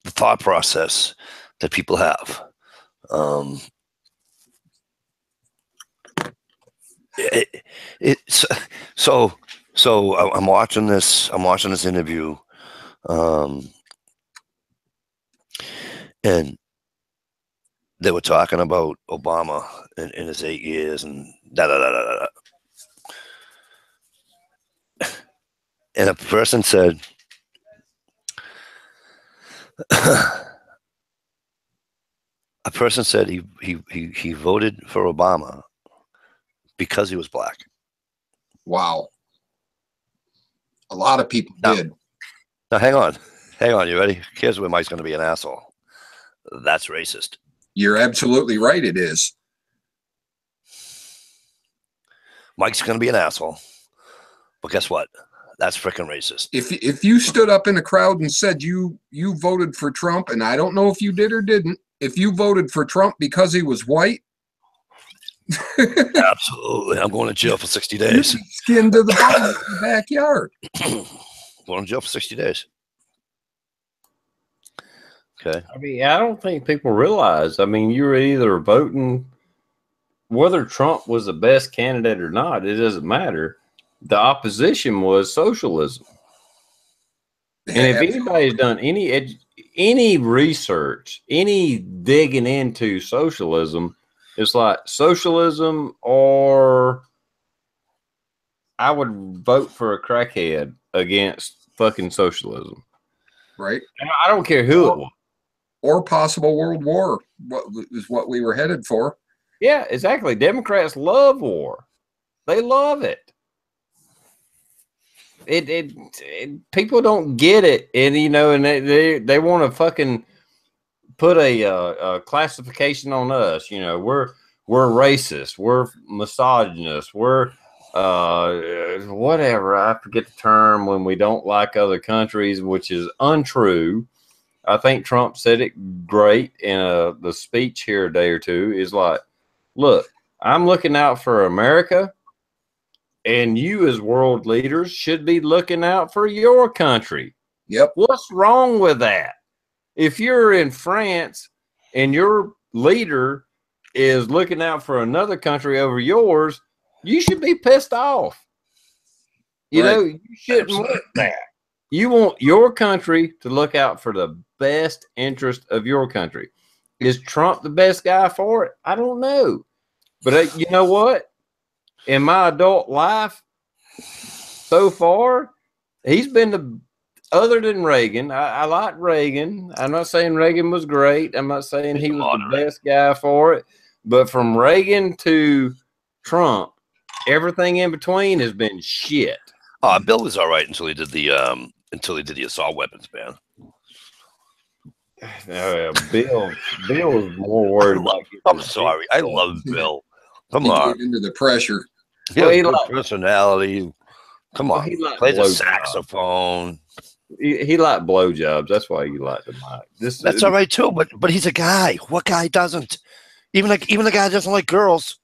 thought process that people have. So So I'm watching this. I'm watching this interview, and they were talking about Obama in his 8 years and da da da da da. And a person said, he voted for Obama because he was black. Wow. A lot of people did. Now, hang on. You ready? Here's where Mike's going to be an asshole. That's racist. You're absolutely right. It is. Mike's going to be an asshole. But guess what? That's freaking racist. If you stood up in a crowd and said you voted for Trump, and I don't know if you did or didn't, if you voted for Trump because he was white, absolutely, I'm going to jail for 60 days. Skin to the bone in the backyard. Going to jail for 60 days. Okay. I mean, I don't think people realize. I mean, you were either voting whether Trump was the best candidate or not. It doesn't matter. The opposition was socialism. And if anybody's done any research, any digging into socialism, it's like socialism, or I would vote for a crackhead against fucking socialism. Right. And I don't care who it was. Or possible world war is what we were headed for. Yeah, exactly. Democrats love war. They love it. People don't get it, and and they want to fucking put a classification on us. We're racist, we're misogynist, we're whatever. I forget the term when we don't like other countries, which is untrue. I think Trump said it great in the speech here a day or two. Is like, look, I'm looking out for America. And you as world leaders should be looking out for your country. Yep. What's wrong with that? If you're in France and your leader is looking out for another country over yours, you should be pissed off. You shouldn't want that. You want your country to look out for the best interest of your country. Is Trump the best guy for it? I don't know. But you know what? In my adult life, so far, he's been other than Reagan. I like Reagan. I'm not saying Reagan was great. I'm not saying he was the best guy for it. But from Reagan to Trump, everything in between has been shit. Bill was all right until he did the assault weapons ban. Bill was more worried about. I'm sorry. I love Bill. Come on. Into the pressure. Well, he liked personality. Come on. Plays a saxophone. He liked blowjobs. That's why you liked him. That's all right too. But he's a guy. What guy doesn't? Even the guy that doesn't like girls,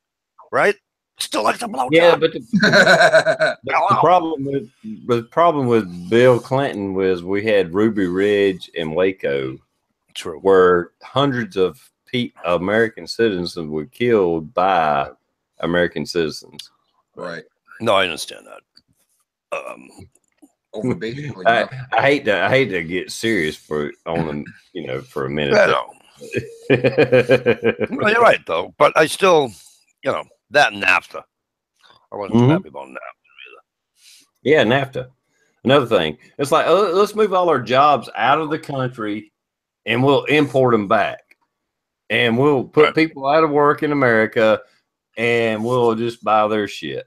right? Still likes a blowjob. Yeah, but the problem with Bill Clinton was we had Ruby Ridge and Waco, where hundreds of American citizens were killed by American citizens. Right. No, I understand that. Basically, I hate to get serious for a minute. I know. Well, you're right though, but I still, that and NAFTA. I wasn't happy about NAFTA either. Yeah, NAFTA. Another thing, it's like let's move all our jobs out of the country, and we'll import them back, and we'll put people out of work in America, and we'll just buy their shit.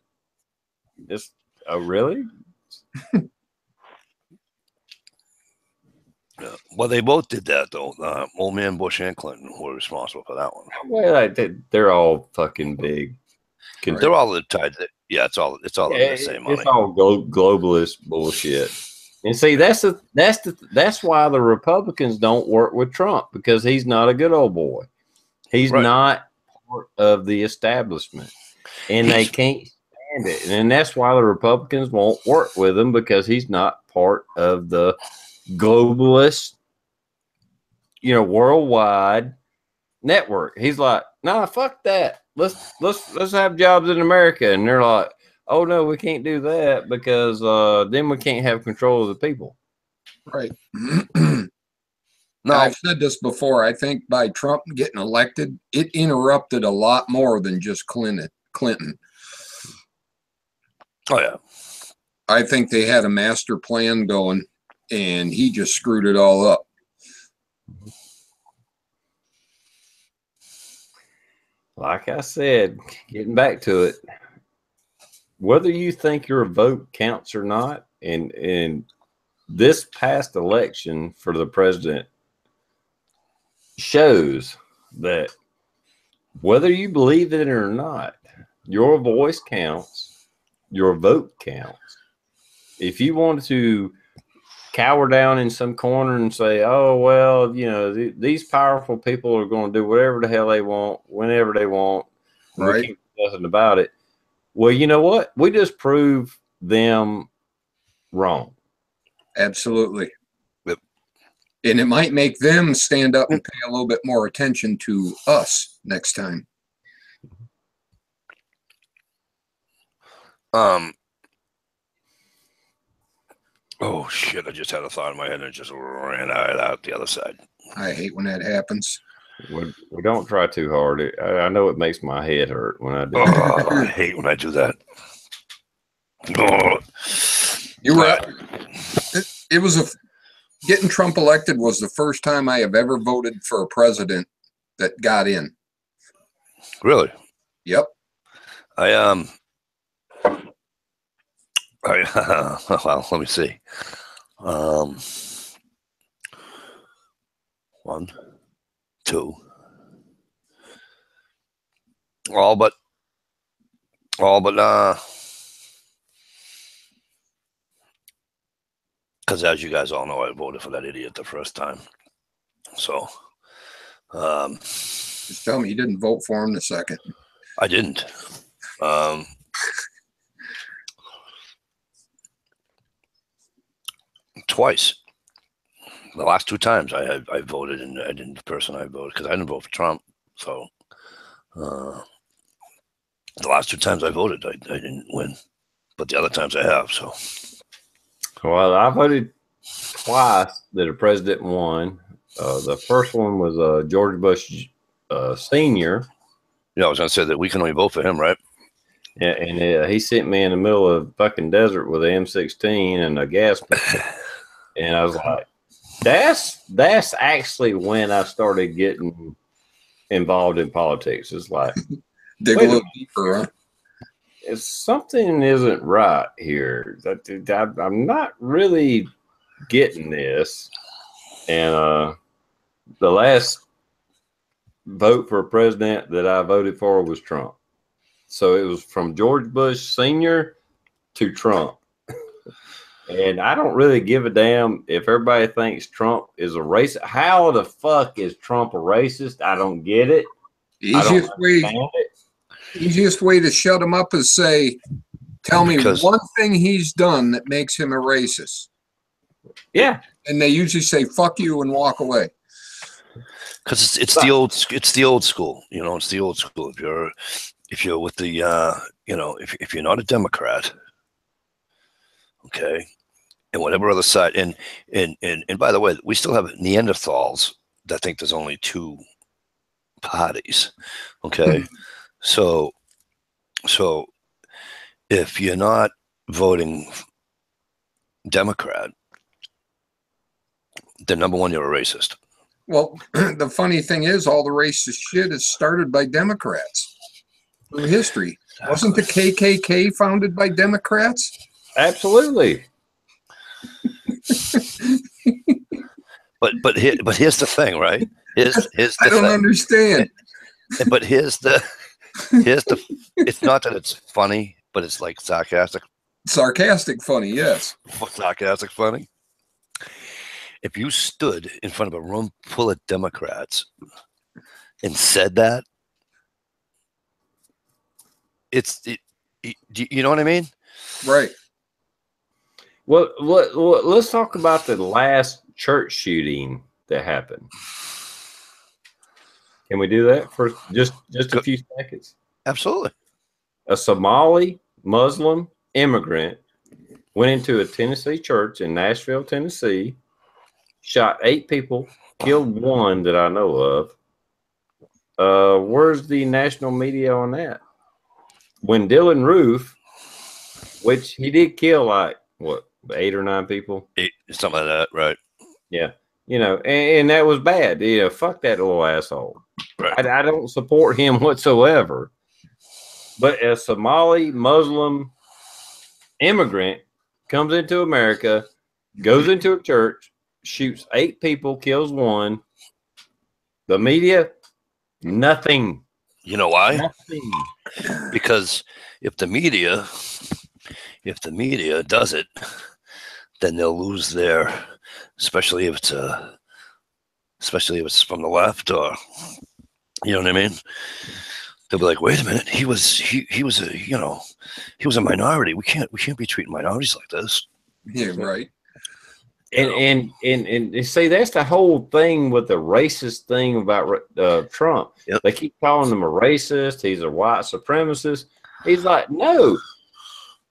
Really? Well, they both did that though. Old man Bush and Clinton were responsible for that one. Well, they're all fucking big. They're all tied. It's all the same money. It's all globalist bullshit. And see, that's why the Republicans don't work with Trump, because he's not a good old boy. He's not part of the establishment, and they can't stand it. And that's why the Republicans won't work with him, because he's not part of the globalist, worldwide network. He's like, nah, fuck that. Let's have jobs in America. And they're like, oh no, we can't do that because then we can't have control of the people. Right. No, I've said this before. I think by Trump getting elected, it interrupted a lot more than just Clinton. oh yeah, I think they had a master plan going, and he just screwed it all up. Like I said, getting back to it, whether you think your vote counts or not, and this past election for the president shows that whether you believe it or not, your voice counts, your vote counts. If you want to cower down in some corner and say, oh, well, you know, these powerful people are going to do whatever the hell they want, whenever they want, and Right. we can't do nothing about it. Well, you know what? We just prove them wrong. Absolutely. Yep. And it might make them stand up and pay a little bit more attention to us next time. Oh shit! I just had a thought in my head and it just ran out the other side. I hate when that happens. We don't try too hard. I know it makes my head hurt when I do. Oh, I hate when I do that. Oh. You're right. It was getting Trump elected was the first time I have ever voted for a president that got in. Really? Yep. Well, let me see. 1, 2, all but because as you guys all know, I voted for that idiot the first time. So, Just tell me you didn't vote for him the second. I didn't. Twice. The last 2 times I voted, and I didn't. The person I voted, because I didn't vote for Trump. So the last 2 times I voted, I didn't win, but the other times I have. So Well, I voted twice that a president won. The first one was George Bush Sr. yeah, I was gonna say that we can only vote for him, right? Yeah, and he sent me in the middle of the fucking desert with an M16 and a gas pistol. And I was like, that's actually when I started getting involved in politics. It's like, Dig a little deeper, huh? if something isn't right here, I'm not really getting this. And the last vote for president that I voted for was Trump. So it was from George Bush Sr. to Trump. And I don't really give a damn if everybody thinks Trump is a racist. How the fuck is Trump a racist? I don't get it. Easiest way to shut him up is say, tell me one thing he's done that makes him a racist. Yeah. And they usually say, fuck you, and walk away. Because it's the old school, you know. It's the old school. If you're with the if you're not a Democrat, okay, and whatever other side, and by the way, we still have Neanderthals that think there's only 2 parties, okay. So if you're not voting Democrat, then number one, you're a racist. Well, the funny thing is, all the racist shit is started by Democrats through history. Wasn't the KKK founded by Democrats? Absolutely. But here's the thing, right? Here's the I don't thing. understand. But here's the it's not that it's funny, but it's like sarcastic Funny, yes. Sarcastic funny. If you stood in front of a room full of Democrats and said that, you know what I mean? Right. Well, let's talk about the last church shooting that happened. Can we do that for just a few seconds? Absolutely. A Somali Muslim immigrant went into a Tennessee church in Nashville, Tennessee, shot 8 people, killed 1 that I know of. Where's the national media on that? When Dylan Roof, which he did kill like, what, 8 or 9 people? 8, something like that, right? Yeah. You know, and that was bad. You know, fuck that little asshole. Right. I don't support him whatsoever. But a Somali Muslim immigrant comes into America, goes into a church, shoots 8 people, kills 1. The media, nothing. You know why? Nothing. Because if the media does it, then they'll lose their, especially if it's from the left, or you know what I mean. They'll be like, wait a minute, he was a minority. We can't be treating minorities like this. Yeah, right. And they say that's the whole thing with the racist thing about Trump. Yep. They keep calling him a racist. He's a white supremacist. He's like, no,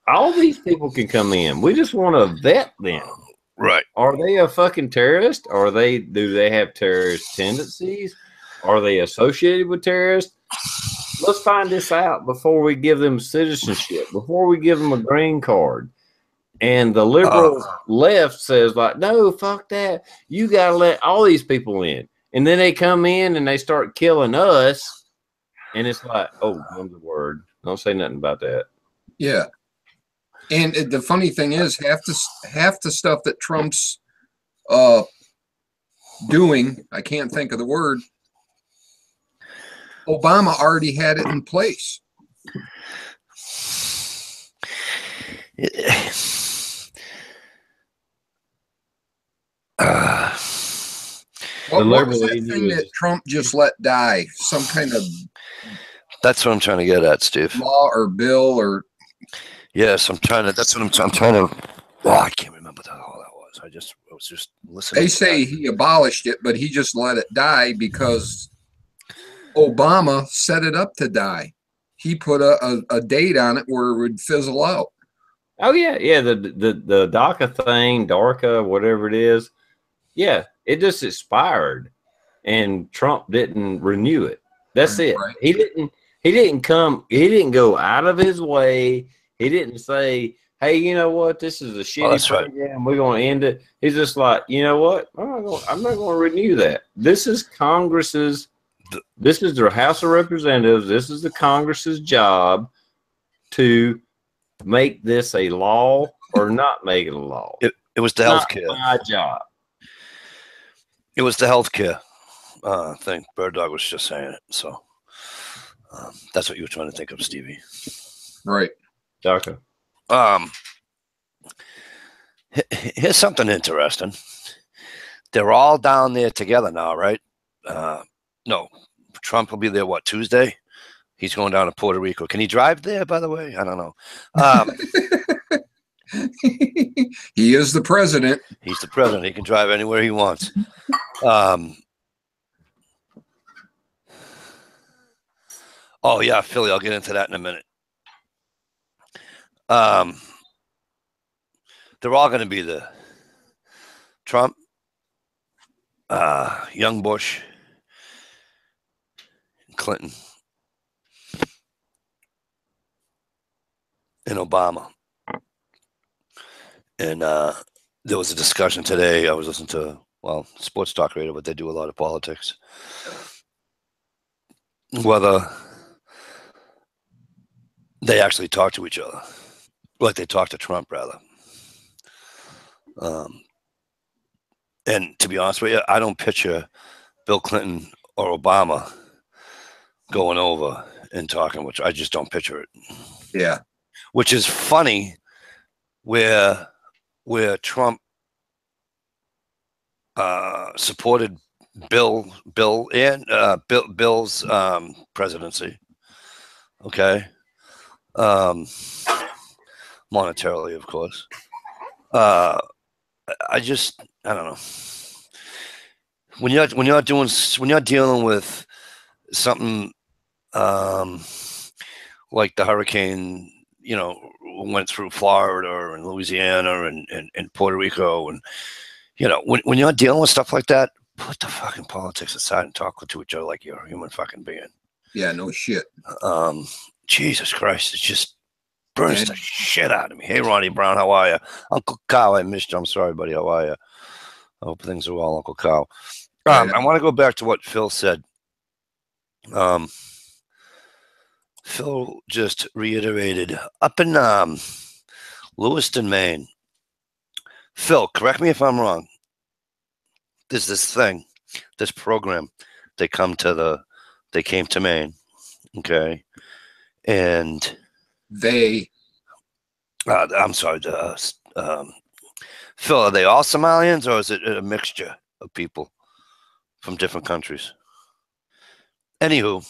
all these people can come in. We just want to vet them. Right. Are they a fucking terrorist? Do they have terrorist tendencies? Are they associated with terrorists? Let's find this out before we give them citizenship, before we give them a green card. And the liberal left says, like, no, fuck that. You got to let all these people in. And then they come in and they start killing us. And it's like, oh, I'm the word. Don't say nothing about that. Yeah. And the funny thing is, half the stuff that Trump's doing, I can't think of the word, Obama already had it in place. What was that thing that Trump just let die? Some kind of... That's what I'm trying to get at, Steve. Law or bill or... Yes, I'm trying to... That's what I'm trying to... Oh, I can't remember what the hell that was. I was just listening. They say he abolished it, but he just let it die because Obama set it up to die. He put a date on it where it would fizzle out. Oh yeah, yeah. The DACA thing, DARCA, whatever it is. Yeah, it just expired, and Trump didn't renew it. That's it. Right. He didn't go out of his way. He didn't say, hey, you know what? This is a shitty program. Right. We're going to end it. He's just like, you know what? I'm not going to renew that. This is Congress's. This is their House of Representatives. This is the Congress's job to make this a law or not make it a law. It was the healthcare. My job. It was the healthcare thing. Bird Dog was just saying it. So that's what you were trying to think of, Stevie. Right. Okay. Here's something interesting. They're all down there together now, right? No, Trump will be there, what, Tuesday? He's going down to Puerto Rico. Can he drive there, by the way? I don't know. He is the president. He's the president. He can drive anywhere he wants. Oh, yeah, Philly. I'll get into that in a minute. They're all going to be there. Trump, young Bush, Clinton, and Obama. And there was a discussion today. I was listening to, sports talk radio, but they do a lot of politics. Whether they actually talk to each other, like they talk to Trump, rather. And to be honest with you, I don't picture Bill Clinton or Obama going over and talking, which I just don't picture it. Yeah. Which is funny, where Trump supported Bill's presidency. Okay. Monetarily, of course. I don't know. When you're dealing with something like the hurricane, went through Florida and Louisiana and Puerto Rico. And, you know, when you're dealing with stuff like that, put the fucking politics aside and talk to each other like you're a human fucking being. Yeah, no shit. Jesus Christ, it just burns the shit out of me. Hey, Ronnie Brown, how are you? Uncle Kyle, I missed you. I'm sorry, buddy. How are you? I hope things are well, Uncle Kyle. I want to go back to what Phil said. Phil just reiterated up in Lewiston, Maine. Phil, correct me if I'm wrong. There's this thing, this program. They came to Maine, okay, and I'm sorry. Phil, are they all Somalians, or is it a mixture of people from different countries? Anywho,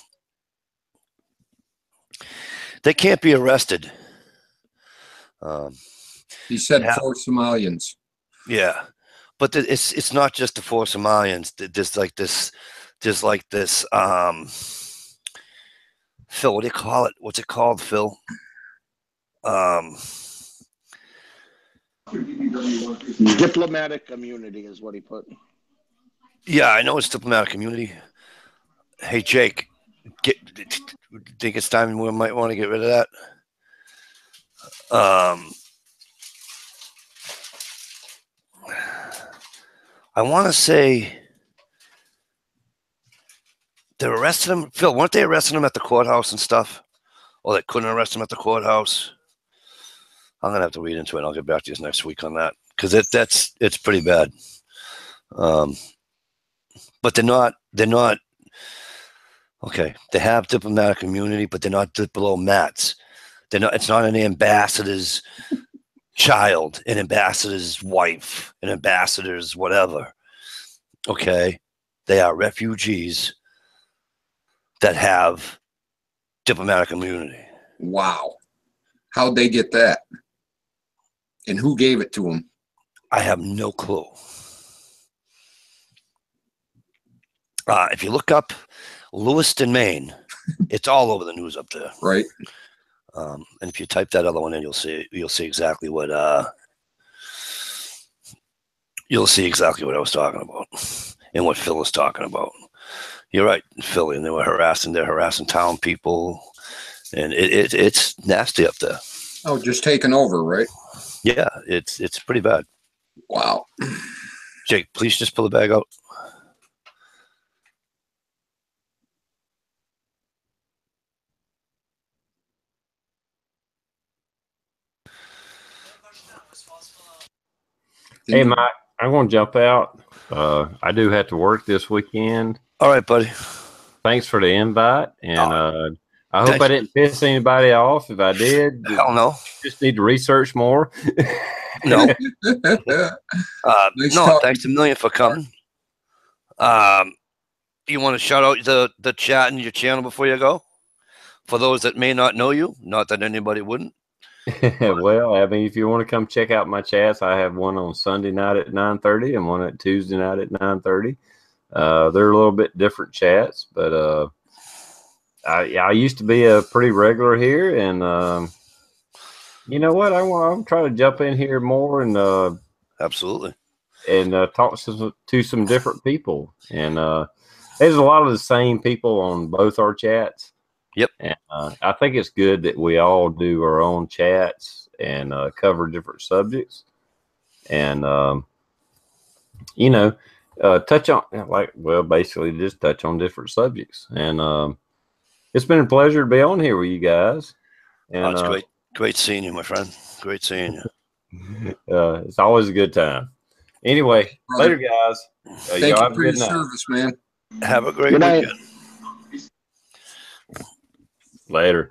they can't be arrested. He said 4 Somalians. Yeah, but it's not just the 4 Somalians. There's like this. Phil, what do you call it? What's it called, Phil? Diplomatic immunity is what he put. Yeah, I know it's diplomatic immunity. Hey, Jake, think it's time we might want to get rid of that? I want to say they arrested him. Phil, weren't they arresting him at the courthouse and stuff? Or they couldn't arrest him at the courthouse? I'm going to have to read into it. I'll get back to you next week on that. Because it's pretty bad. But they're not, okay, they have diplomatic immunity, but they're not diplomats. It's not an ambassador's child, an ambassador's wife, an ambassador's whatever. Okay, they are refugees that have diplomatic immunity. Wow. How'd they get that? And who gave it to them? I have no clue. If you look up Lewiston, Maine, it's all over the news up there. Right. And if you type that other one in, you'll see exactly what I was talking about and what Phil was talking about. You're right, Philly, and they're harassing town people, and it's nasty up there. Oh, just taking over, right? Yeah, it's pretty bad. Wow. Jake, please just pull the bag out. Hey, Mike, I'm going to jump out. I do have to work this weekend. All right, buddy. Thanks for the invite, and I hope I didn't piss anybody off. If I did, hell no. Just need to research more. No. No, thanks a million for coming. You want to shout out the chat and your channel before you go? For those that may not know you, not that anybody wouldn't. Well, I mean, if you want to come check out my chats, I have one on Sunday night at 9:30 and one at Tuesday night at 9:30. They're a little bit different chats, but I used to be a pretty regular here, and you know what? I'm trying to jump in here more and absolutely and talk to some different people. And there's a lot of the same people on both our chats. Yep. And I think it's good that we all do our own chats and cover different subjects, and you know, touch on basically just touch on different subjects. And it's been a pleasure to be on here with you guys. And it's great seeing you, my friend. Great seeing you. It's always a good time. Anyway, later, guys. Thank you for your service, man. Have a great weekend. Later.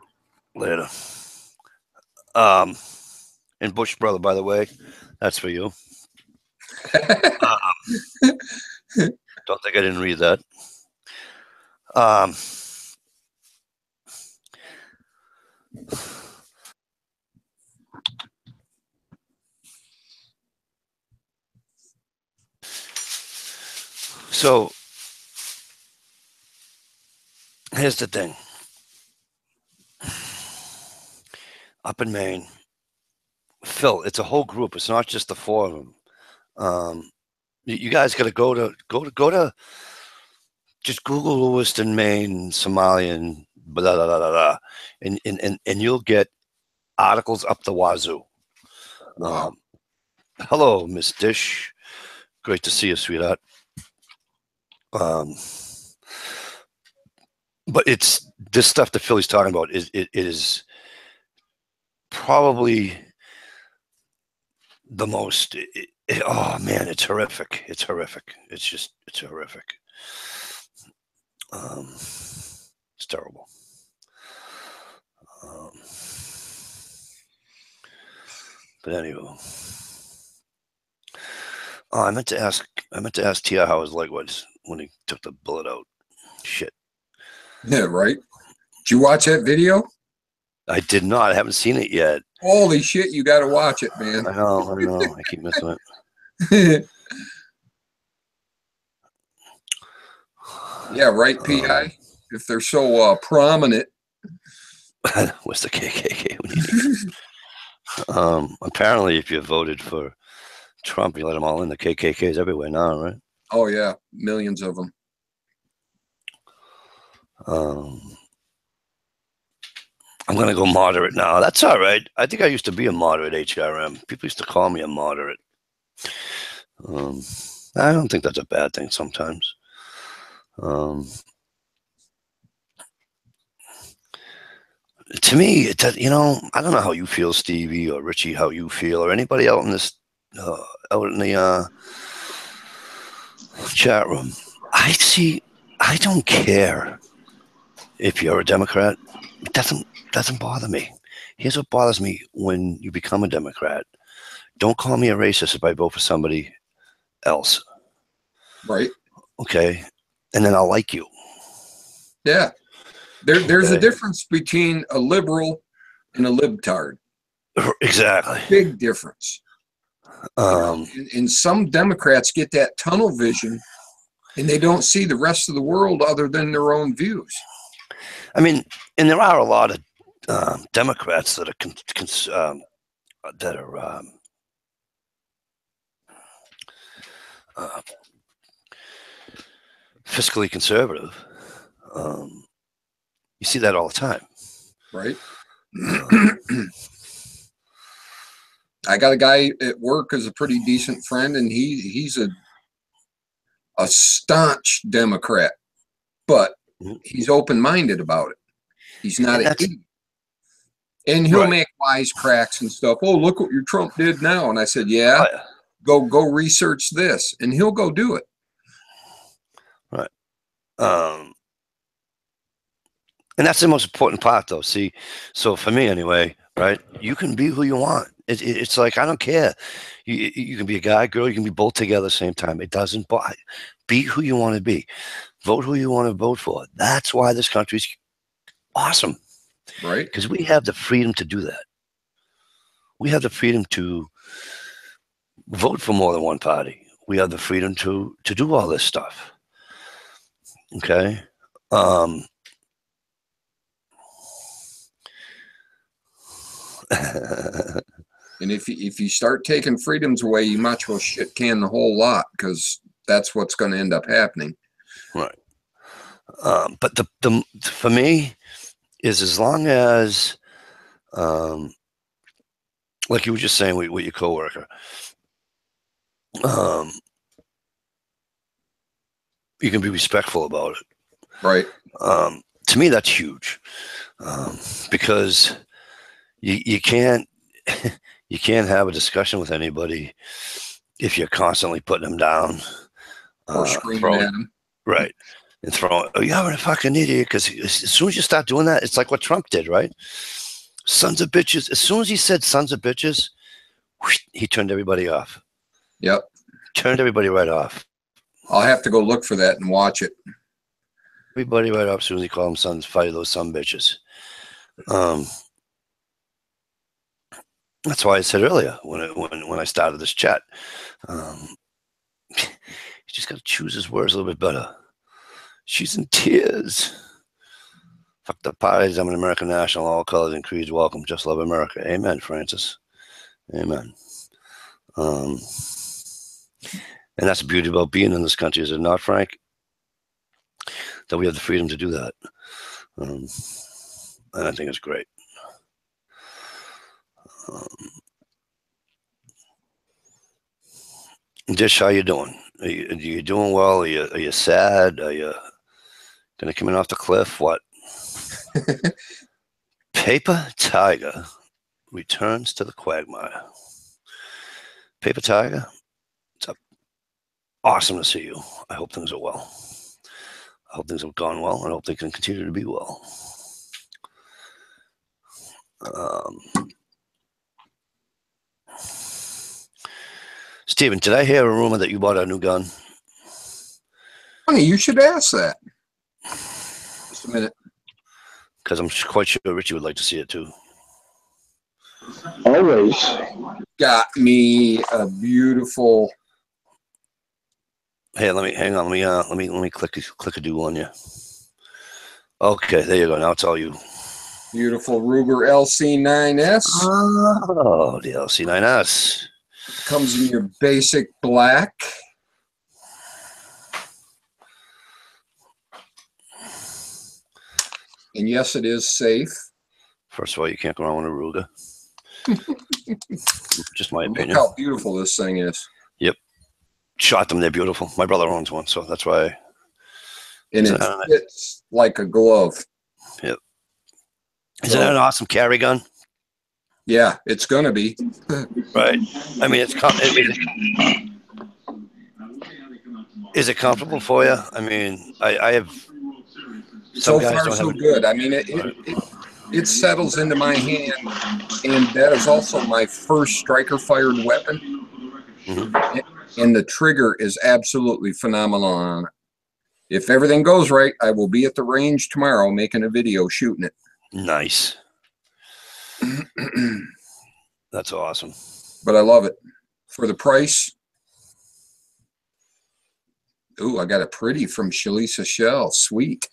And Bush brother, by the way, that's for you. Don't think I didn't read that. So here's the thing. Up in Maine, Phil, it's a whole group. It's not just the four of them. You guys got to go to just Google Lewiston, Maine, Somalian, blah blah blah blah, and you'll get articles up the wazoo. Wow. Hello, Miss Dish. Great to see you, sweetheart. But it's this stuff that Philly's talking about it is probably the most. Oh man, it's horrific. It's horrific. It's horrific. It's terrible. But anyway, I meant to ask Tia how his leg was when he took the bullet out. Shit. Yeah, right. Did you watch that video? I did not. I haven't seen it yet. Holy shit, you got to watch it, man. I know. I keep missing it. Yeah, right, PI? If they're so prominent. What's the KKK? Apparently, if you voted for Trump, you let them all in. The KKK's everywhere now, right? Oh, yeah. Millions of them. I'm going to go moderate now. That's all right. I think I used to be a moderate HRM. People used to call me a moderate. I don't think that's a bad thing sometimes. To me, it does, I don't know how you feel, Stevie or Richie, how you feel, or anybody out in this, out in the chat room. I don't care if you're a Democrat. It doesn't bother me. Here's what bothers me when you become a Democrat. Don't call me a racist if I vote for somebody else. Right. Okay. And then I'll like you. Yeah. There's a difference between a liberal and a libtard. Exactly. Big difference. And some Democrats get that tunnel vision and they don't see the rest of the world other than their own views. I mean, and there are a lot of Democrats that are fiscally conservative. You see that all the time, right? I got a guy at work who's a pretty decent friend, and he's a staunch Democrat, but he's open-minded about it. He's not an idiot. And he'll make wisecracks and stuff. Oh, look what your Trump did now. And I said, yeah, go research this. And he'll go do it. Right. And that's the most important part, though. See, so for me anyway, right, you can be who you want. It's like, I don't care. You can be a guy, girl, you can be both together at the same time. It doesn't bother. Be who you want to be. Vote who you want to vote for. That's why this country's awesome. Right. Because we have the freedom to do that. We have the freedom to vote for more than one party. We have the freedom to do all this stuff. Okay. And if you start taking freedoms away, you might as well shit can the whole lot, because that's what's going to end up happening. Right. But the for me is, as long as, like you were just saying with your coworker, you can be respectful about it. Right. To me, that's huge, because you can't have a discussion with anybody if you're constantly putting them down or screaming at them. Right. And throwing, oh, you're a fucking idiot. Because as soon as you start doing that, it's like what Trump did, right? Sons of bitches. As soon as he said sons of bitches, whoosh, he turned everybody off. Yep. Turned everybody right off. I'll have to go look for that and watch it. Everybody right off as soon as he called them sons, fight those son bitches. That's why I said earlier when I started this chat, you just got to choose his words a little bit better. She's in tears. Fuck the parties. I'm an American national. All colors and creeds welcome. Just love America. Amen, Francis. Amen. And that's the beauty about being in this country, is it not, Frank? That we have the freedom to do that. And I think it's great. Dish, how you doing? Are you doing well? Are you sad? Are you gonna come in off the cliff? What? Paper Tiger returns to the Quagmire. Paper Tiger, it's awesome to see you. I hope things are well. I hope things have gone well, and I hope they can continue to be well. Steven, did I hear a rumor that you bought a new gun? Funny, you should ask that. Just a minute. Because I'm quite sure Richie would like to see it too. Always. Got me a beautiful. Hey, hang on. Let me click a do on you. Okay, there you go. Now it's all you. Beautiful Ruger LC9S. Oh, the LC9S. Comes in your basic black. And yes, it is safe. First of all, you can't go wrong with a Ruger. Just my opinion. Look how beautiful this thing is. Yep. Shot them. They're beautiful. My brother owns one, so that's why. And it fits like a glove. Yep. Isn't that an awesome carry gun? Yeah, it's going to be. Right. I mean, is it comfortable for you? I mean, I have. So far, so good. I mean, it settles into my hand, and that is also my first striker-fired weapon. Mm-hmm. And the trigger is absolutely phenomenal on it. If everything goes right, I will be at the range tomorrow making a video shooting it. Nice. That's awesome. But I love it. For the price. Ooh, I got a pretty from Shalisa Shell. Sweet.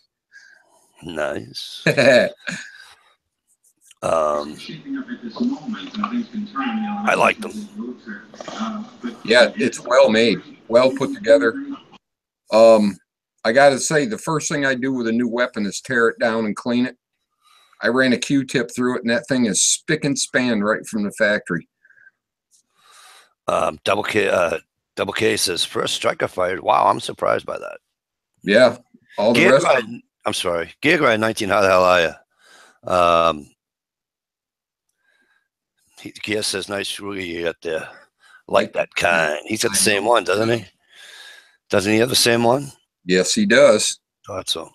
Nice. I like them. Yeah, it's well made, well put together. I got to say, the first thing I do with a new weapon is tear it down and clean it. I ran a Q-tip through it, and that thing is spick and span right from the factory. Double K says first striker fired. Wow, I'm surprised by that. Yeah, all the rest. I'm sorry, Giga 19. How the hell are you? Gia says nice Ruger you got there. Like that kind. He's got the same one, doesn't he? Doesn't he have the same one? Yes, he does. Thought so.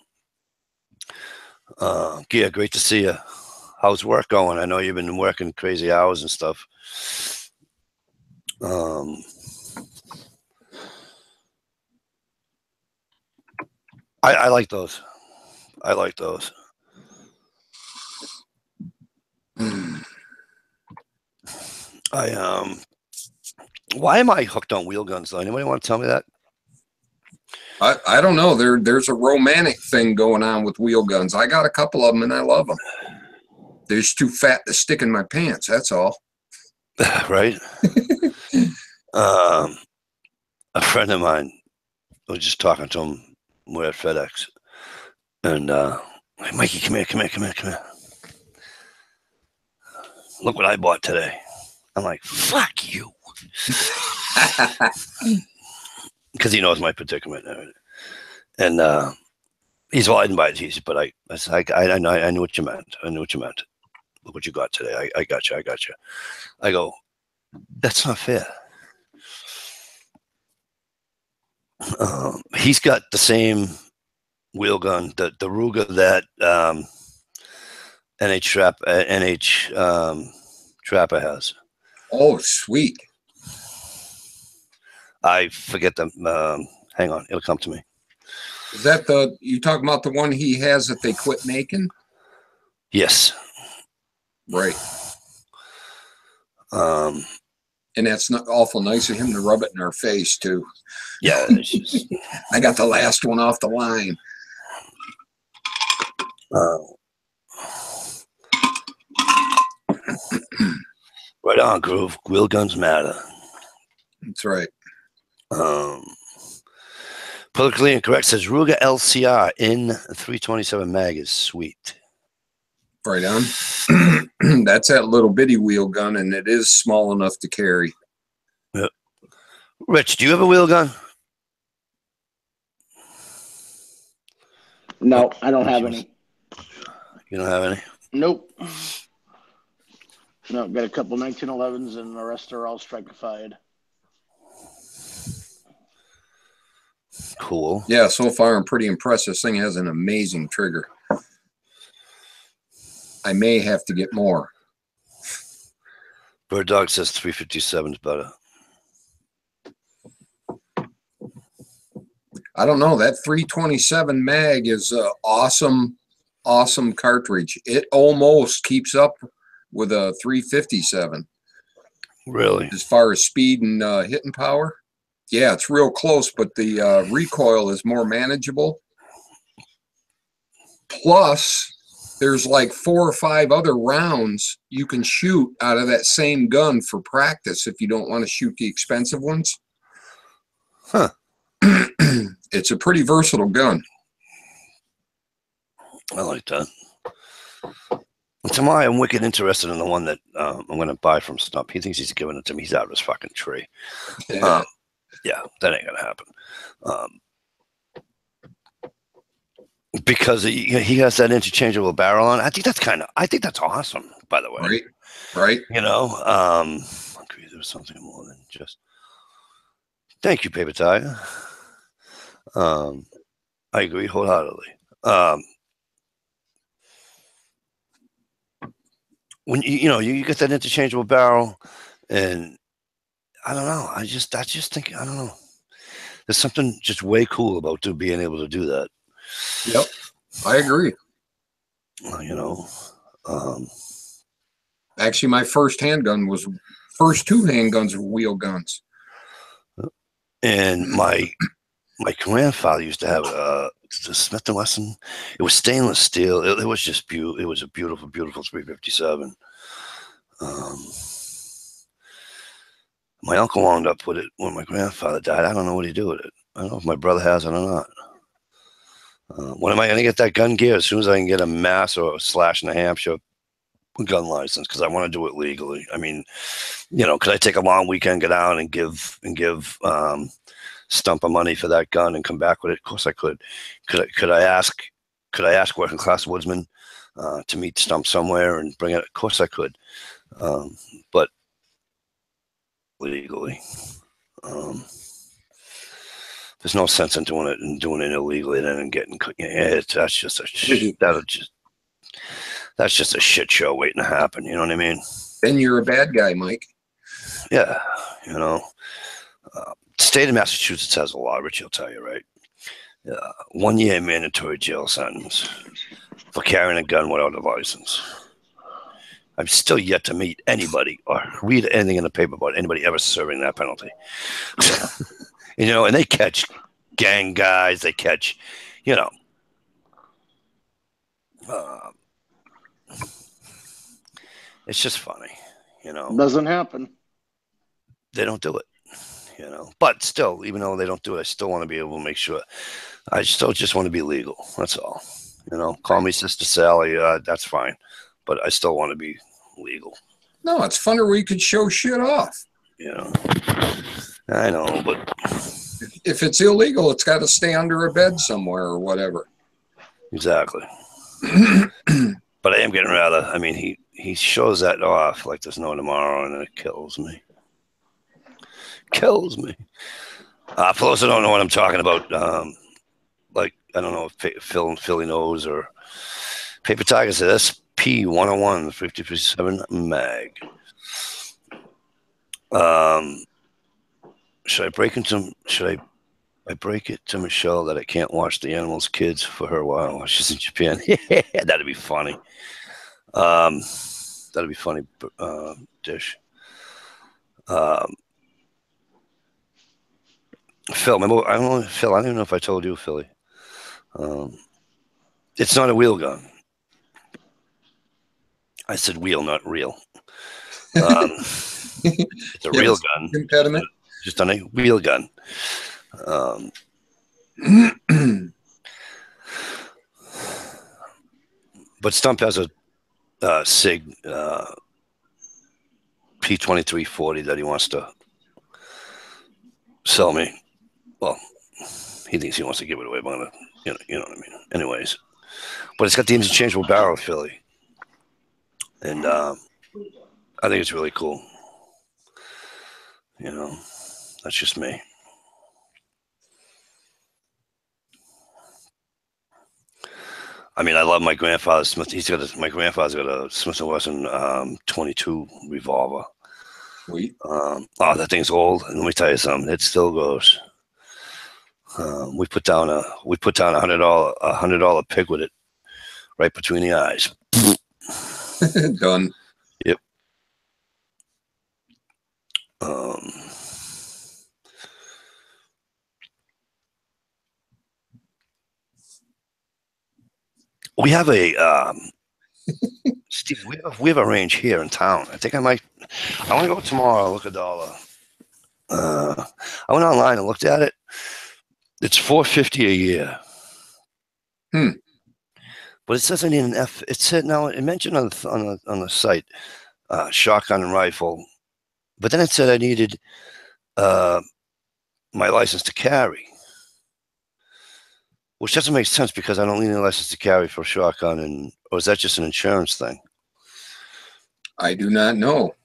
Gia, great to see you. How's work going? I know you've been working crazy hours and stuff. I like those. I like those. Why am I hooked on wheel guns though? Anybody want to tell me that? I don't know. There's a romantic thing going on with wheel guns. I got a couple of them and I love them. They're just too fat to stick in my pants. That's all. Right. A friend of mine, I was just talking to him. We're at FedEx, and like, Mikey, come here. Look what I bought today. I'm like, fuck you. Because he knows my predicament. And he's well, I didn't buy it, but I knew what you meant. I knew what you meant. Look what you got today. I got you. I go, that's not fair. He's got the same wheel gun, the Ruger that NH Trapper has. Oh, sweet. I forget them. Hang on, it'll come to me. Is that you talking about the one he has that they quit making? Yes. Right. And that's not awful nice of him to rub it in our face too. Yeah. I got the last one off the line. Right on, Groove. Wheel guns matter. That's right. Politically incorrect says Ruger LCR in 327 mag is sweet. Right on. That's that little bitty wheel gun, and it is small enough to carry. Yep. Rich, do you have a wheel gun? No, I don't have any. You don't have any? Nope. No, got a couple 1911s, and the rest are all strikified. Cool. Yeah, so far I'm pretty impressed. This thing has an amazing trigger. I may have to get more. Bird Dog says 357 is better. I don't know. That 327 mag is an awesome, awesome cartridge. It almost keeps up with a 357. Really? As far as speed and hitting power. Yeah, it's real close, but the recoil is more manageable. Plus, there's like 4 or 5 other rounds you can shoot out of that same gun for practice if you don't want to shoot the expensive ones. Huh. It's a pretty versatile gun. I like that. Tomorrow I'm wicked interested in the one that I'm going to buy from Stump. He thinks he's giving it to me. He's out of his fucking tree. Yeah, yeah, that ain't going to happen. Because he has that interchangeable barrel on. I think that's awesome, by the way. Right. You know, I agree there was something more than just. Thank you, Paper Tiger. I agree wholeheartedly. When you get that interchangeable barrel, and I don't know, I just think, I don't know, there's something just way cool about being able to do that. Yep, I agree. Actually, my first two handguns were wheel guns. And my grandfather used to have the Smith & Wesson. It was stainless steel. It was just beautiful. It was a beautiful, beautiful 357. My uncle wound up with it when my grandfather died. I don't know what he did with it. I don't know if my brother has it or not. When am I going to get that gun gear? As soon as I can get a Mass or a / New Hampshire gun license, because I want to do it legally. I mean, could I take a long weekend, get out and give Stump of money for that gun and come back with it? Of course I could. Could I ask working class woodsman to meet Stump somewhere and bring it? Of course I could. But legally. There's no sense in doing it illegally and then getting. That's just a shit show waiting to happen. You know what I mean? Then you're a bad guy, Mike. Yeah, state of Massachusetts has a law, Rich will tell you, right? 1 year mandatory jail sentence for carrying a gun without a license. I'm still yet to meet anybody or read anything in the paper about anybody ever serving that penalty. And they catch gang guys. They catch, it's just funny, Doesn't happen. They don't do it, But still, even though they don't do it, I still want to be able to make sure. I still just want to be legal. That's all. Call me Sister Sally. That's fine. But I still want to be legal. No, it's funner where you could show shit off. I know, but if it's illegal, it's got to stay under a bed somewhere or whatever. Exactly. But I am getting rather. I mean, he shows that off like there's no tomorrow, and it kills me. For those who don't know what I'm talking about, I don't know if Philly knows or Paper Tiger says SP101 557 mag. Should I break it to Michelle that I can't watch the animals' kids for her while she's in Japan? Yeah, that'd be funny. That'd be funny, Dish. Phil, remember? I don't even know if I told you, Philly. It's not a wheel gun. I said wheel, not real. It's a real gun. Impediment. Just on a wheel gun. But Stump has a SIG P2340 that he wants to sell me. Well, he thinks he wants to give it away, but I'm gonna, you know what I mean. Anyways, but it's got the interchangeable barrel, Philly, and I think it's really cool. You know, that's just me. I mean, I love my grandfather's Smith. My grandfather's got a Smith & Wesson 22 revolver. Sweet. That thing's old, and let me tell you something. It still goes. We put down a $100 pig with it, right between the eyes. Done. Yep. We have a Steve. We have a range here in town. I think I want to go tomorrow. Look $1. I went online and looked at it. It's $450 a year. But it says I need an F. It said now it mentioned on the site shotgun and rifle, but then it said I needed my license to carry, which doesn't make sense because I don't need a license to carry for a shotgun. Or is that just an insurance thing? I do not know.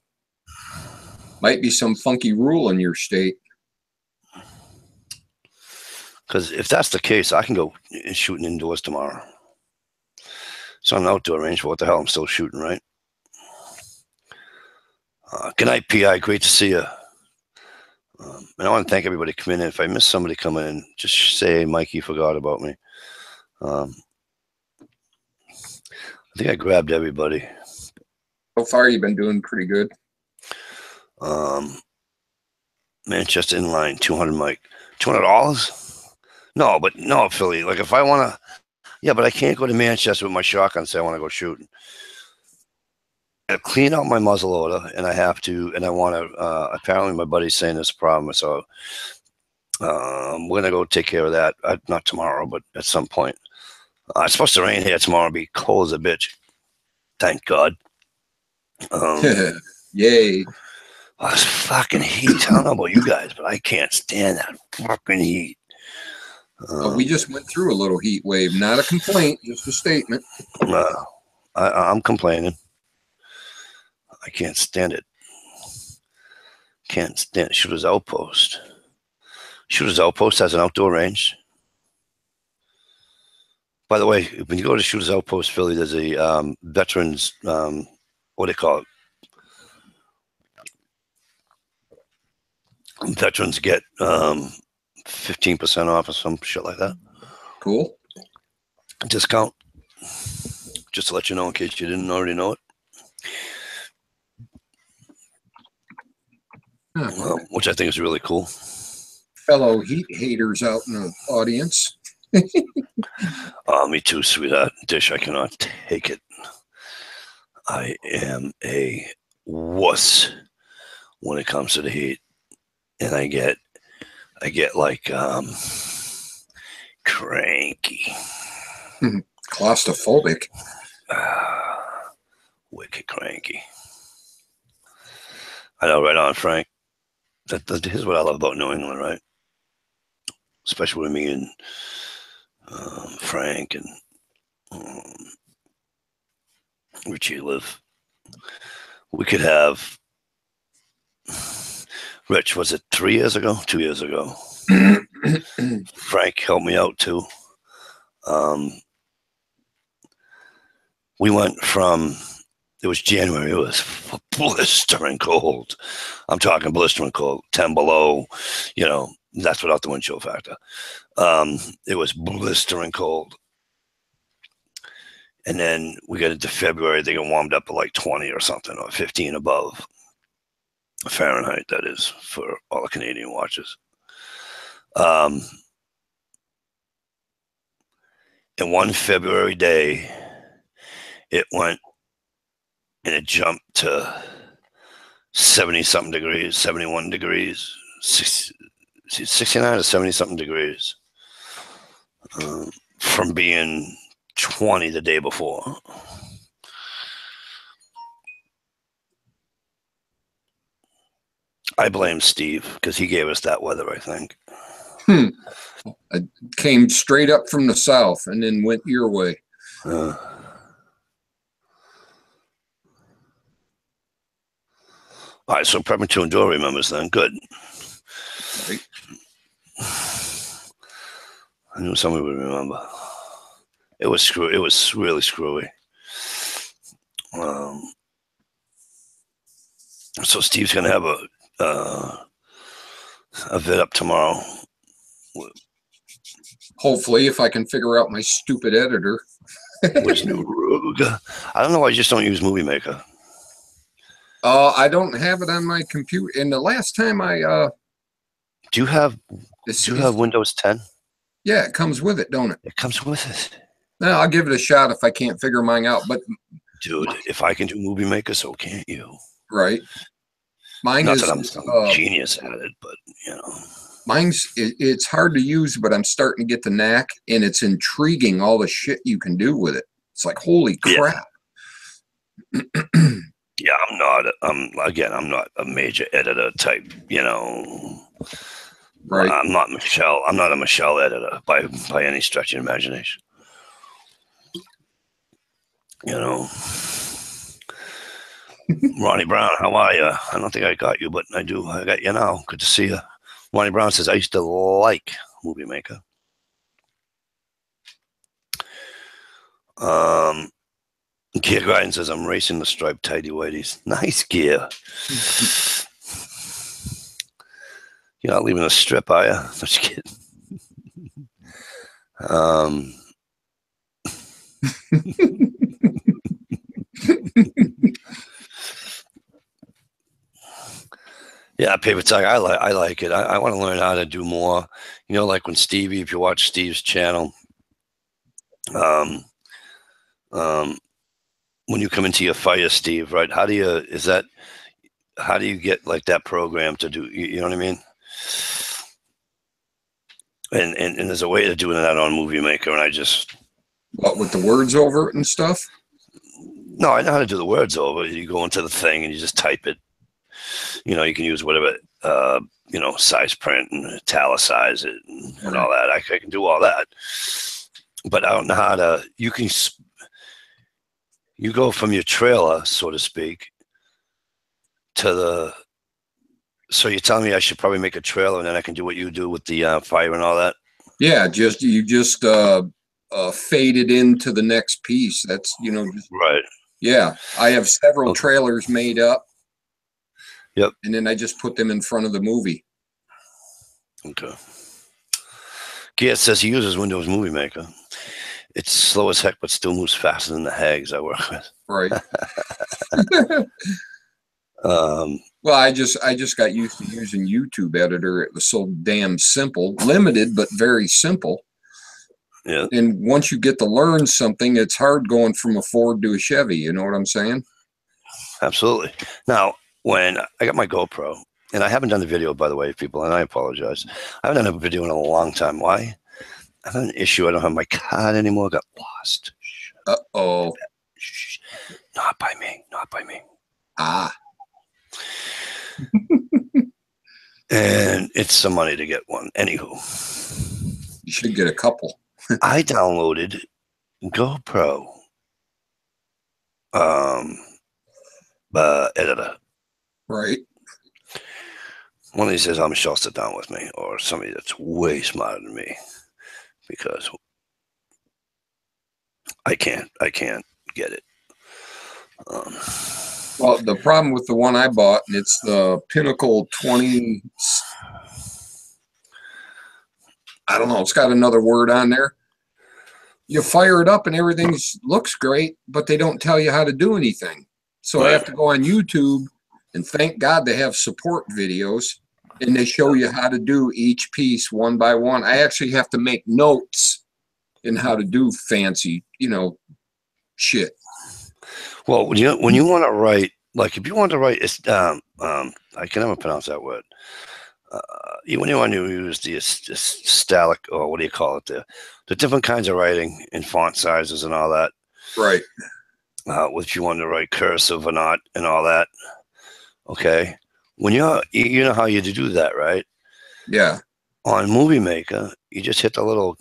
Might be some funky rule in your state. Because if that's the case, I can go shooting indoors tomorrow. It's on an outdoor range. What the hell? I'm still shooting, right? Good night, PI. Great to see you. And I want to thank everybody coming in. If I miss somebody coming in, just say, Mikey forgot about me. I think I grabbed everybody. So far, you've been doing pretty good. Manchester inline, 200 Mike. $200? No, Philly. Like if I want to, yeah, but I can't go to Manchester with my shotgun and say I want to go shooting. I clean out my muzzle loader, and I have to, and I want to. Apparently, my buddy's saying there's a problem, so we're gonna go take care of that. Not tomorrow, but at some point. It's supposed to rain here tomorrow. Be cold as a bitch. Thank God. Yay! It's fucking heat. I don't know about you guys, but I can't stand that fucking heat. We just went through a little heat wave. Not a complaint, just a statement. I'm complaining. I can't stand it. Can't stand it. Shooter's Outpost. Shooter's Outpost has an outdoor range. By the way, when you go to Shooter's Outpost, Philly, there's a veterans, what do they call it? Veterans get 15% off or some shit like that. Cool. Discount. Just to let you know in case you didn't already know it. Which I think is really cool. Fellow heat haters out in the audience. Me too, sweetheart. Dish, I cannot take it. I am a wuss when it comes to the heat. And I get like cranky. Claustrophobic. Wicked cranky. I know, right on, Frank. Here's what I love about New England, right? Especially with me and Frank and Richie live. We could have Rich, was it 3 years ago? 2 years ago. Frank helped me out too. We went from, it was January, it was blistering cold. I'm talking blistering cold, 10 below, that's without the wind chill factor. It was blistering cold. And then we got into February, they got warmed up to like 20 or something, or 15 above Fahrenheit, that is, for all the Canadian watches. And one February day, it went and it jumped to 70 something degrees, 71 degrees, 69 to 70 something degrees from being 20 the day before. I blame Steve because he gave us that weather, I think. I came straight up from the south and then went your way. All right, so Prepping to Endure remembers then. Good. Right. I knew somebody would remember. It was screwy. It was really screwy. So Steve's gonna have a vid up tomorrow. Hopefully, if I can figure out my stupid editor. With new rug. I don't know why you just don't use Movie Maker. I don't have it on my computer. And the last time I do you have Windows 10? Yeah, it comes with it, don't it? It comes with it. No, I'll give it a shot if I can't figure mine out. But dude, if I can do Movie Maker, so can't you? Right. Mine Not is that I'm some genius at it, but you know. It's hard to use, but I'm starting to get the knack, and it's intriguing all the shit you can do with it. It's like, holy crap. Yeah, I'm not a major editor type, you know. Right. I'm not a Michelle editor by any stretch of imagination. You know. Ronnie Brown, how are you? I don't think I got you, but I do. I got you now. Good to see you. Ronnie Brown says, I used to like Movie Maker. Gear Guidance says, I'm racing the striped tidy whities. Nice gear. You're not leaving a strip, are you? I'm just kidding. Yeah, paper tag. I like it. I want to learn how to do more. You know, like when Stevie, if you watch Steve's channel, when you come into your fire, Steve, right? How do you get like that program to do? You know what I mean? And there's a way to doing that on Movie Maker, and I just with the words over it and stuff. No, I know how to do the words over. You go into the thing and you just type it. You know, you can use whatever, size print and italicize it and all that. I can do all that. But I don't know how to, you go from your trailer, so to speak, so you're telling me I should probably make a trailer and then I can do what you do with the fire and all that? Yeah, you just fade it into the next piece. That's, right. Yeah, I have several trailers made up. Yep. And then I just put them in front of the movie. Okay. Giat says he uses Windows Movie Maker. It's slow as heck, but still moves faster than the hags I work with. Right. Well, I just got used to using YouTube Editor. It was so damn simple, limited, but very simple. Yeah. And once you get to learn something, it's hard going from a Ford to a Chevy. You know what I'm saying? Absolutely. Now, when I got my GoPro, and I haven't done the video, by the way, people, and I apologize. I haven't done a video in a long time. Why? I have an issue. I don't have my card anymore. I got lost. Uh-oh. Not by me. Not by me. Ah. And it's some money to get one. Anywho. You should get a couple. I downloaded GoPro editor. Right. One of these days, I'm sure sit down with me, or somebody that's way smarter than me, because I can't get it. Well, the problem with the one I bought, and it's the Pinnacle 20. I don't know. It's got another word on there. You fire it up and everything looks great, but they don't tell you how to do anything. So I have to go on YouTube, and thank God they have support videos, and they show you how to do each piece one by one. I actually have to make notes in how to do fancy, shit. Well, when you want to write, like if you want to write I can never pronounce that word. When you want to use the stalic, or what do you call it? The different kinds of writing in font sizes and all that. Right. If you want to write cursive or not and all that. Okay. When you know how you do that, right? Yeah. On Movie Maker, you just hit the little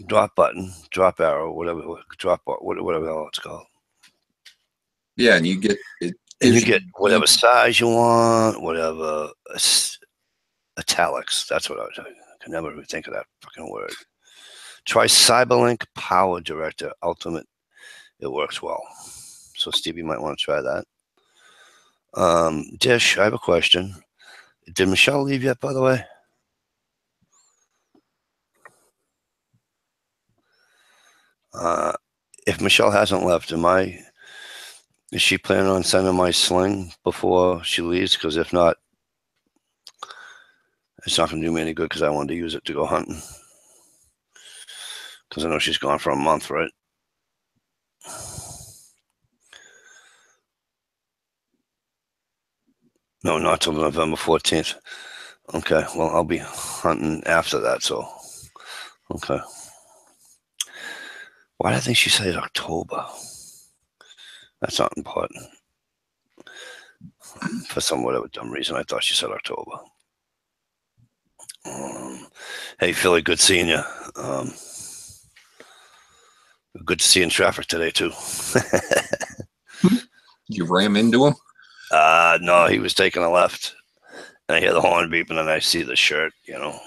drop button, drop arrow, whatever the hell it's called. Yeah, and you get it. And you get whatever size you want, whatever italics. That's what I can never even think of that fucking word. Try Cyberlink Power Director Ultimate. It works well. So Stevie might want to try that. Dish, I have a question. Did Michelle leave yet, by the way? If Michelle hasn't left, is she planning on sending my sling before she leaves? Because if not, it's not going to do me any good because I wanted to use it to go hunting. Because I know she's gone for a month, right? No, not till November 14th. Okay, well, I'll be hunting after that, so. Okay. Why do I think she said October? That's not important. For some whatever dumb reason, I thought she said October. Hey, Philly, good seeing you. Good to see you in traffic today, too. You ram into him? No, he was taking a left. And I hear the horn beeping, and I see the shirt, you know.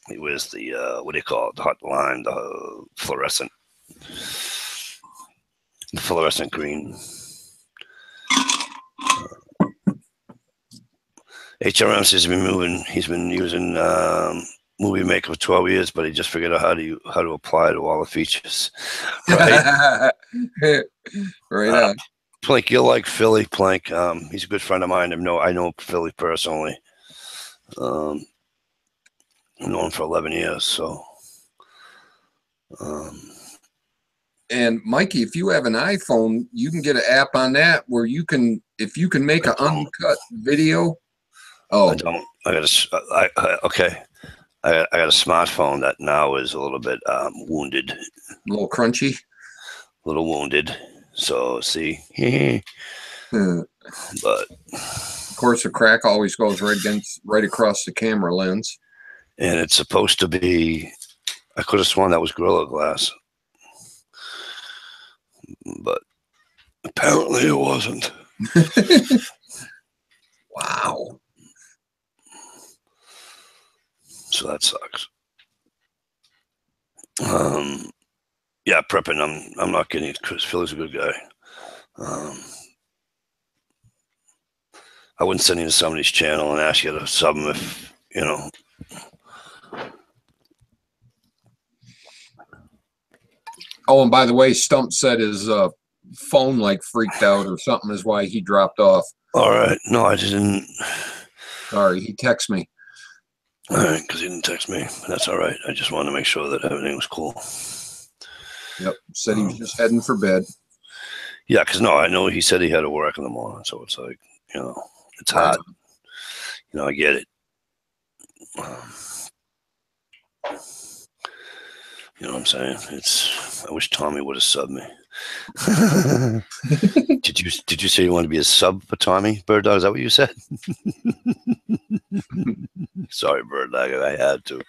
He wears the, what do you call it? The hot line, the fluorescent green. HRM says he's been using Movie Maker for 12 years, but he just figured out how to apply to all the features. Right? Right on. Plank, you'll like Philly, Plank. He's a good friend of mine. I know Philly personally. I've known him for 11 years, so. And Mikey, if you have an iPhone, you can get an app on that where if you can make an uncut video. Oh, I don't. Okay. I got a smartphone that now is a little bit wounded. A little crunchy. A little wounded. So see. But of course, the crack always goes right across the camera lens. And it's supposed to be. I could have sworn that was Gorilla Glass, but apparently it wasn't. Wow. So that sucks. Yeah, prepping. I'm not kidding. Chris Philly's a good guy. I wouldn't send you to somebody's channel and ask you to sub them if you know. Oh, and by the way, Stump said his phone freaked out or something is why he dropped off. All right. No, I didn't. Sorry, he texted me. All right, because he didn't text me. That's all right. I just wanted to make sure that everything was cool. Yep. Said he was just heading for bed. Yeah, because I know he said he had to work in the morning, so it's like, it's hot. I get it. You know what I'm saying? I wish Tommy would have subbed me. Did you say you want to be a sub for Tommy, Bird Dog? Is that what you said? Sorry, Bird Dog, I had to.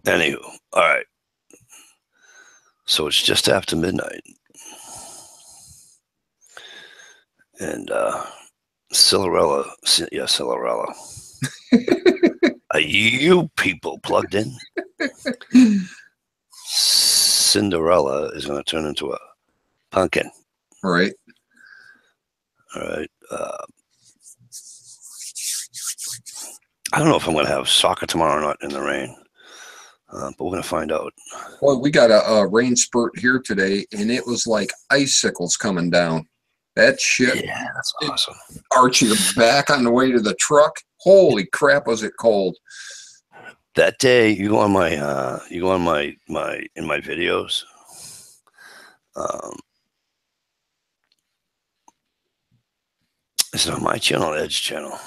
Anywho, all right. So it's just after midnight. And Cinderella. Are you people plugged in? Cinderella is going to turn into a pumpkin. Right. All right. I don't know if I'm going to have soccer tomorrow or not in the rain, but we're going to find out. Well, we got a rain spurt here today, and it was like icicles coming down. That shit. Yeah, that's awesome. Arch your back on the way to the truck. Holy crap, was it cold. That day, you go on my in my videos. Is it on my channel or Edge channel?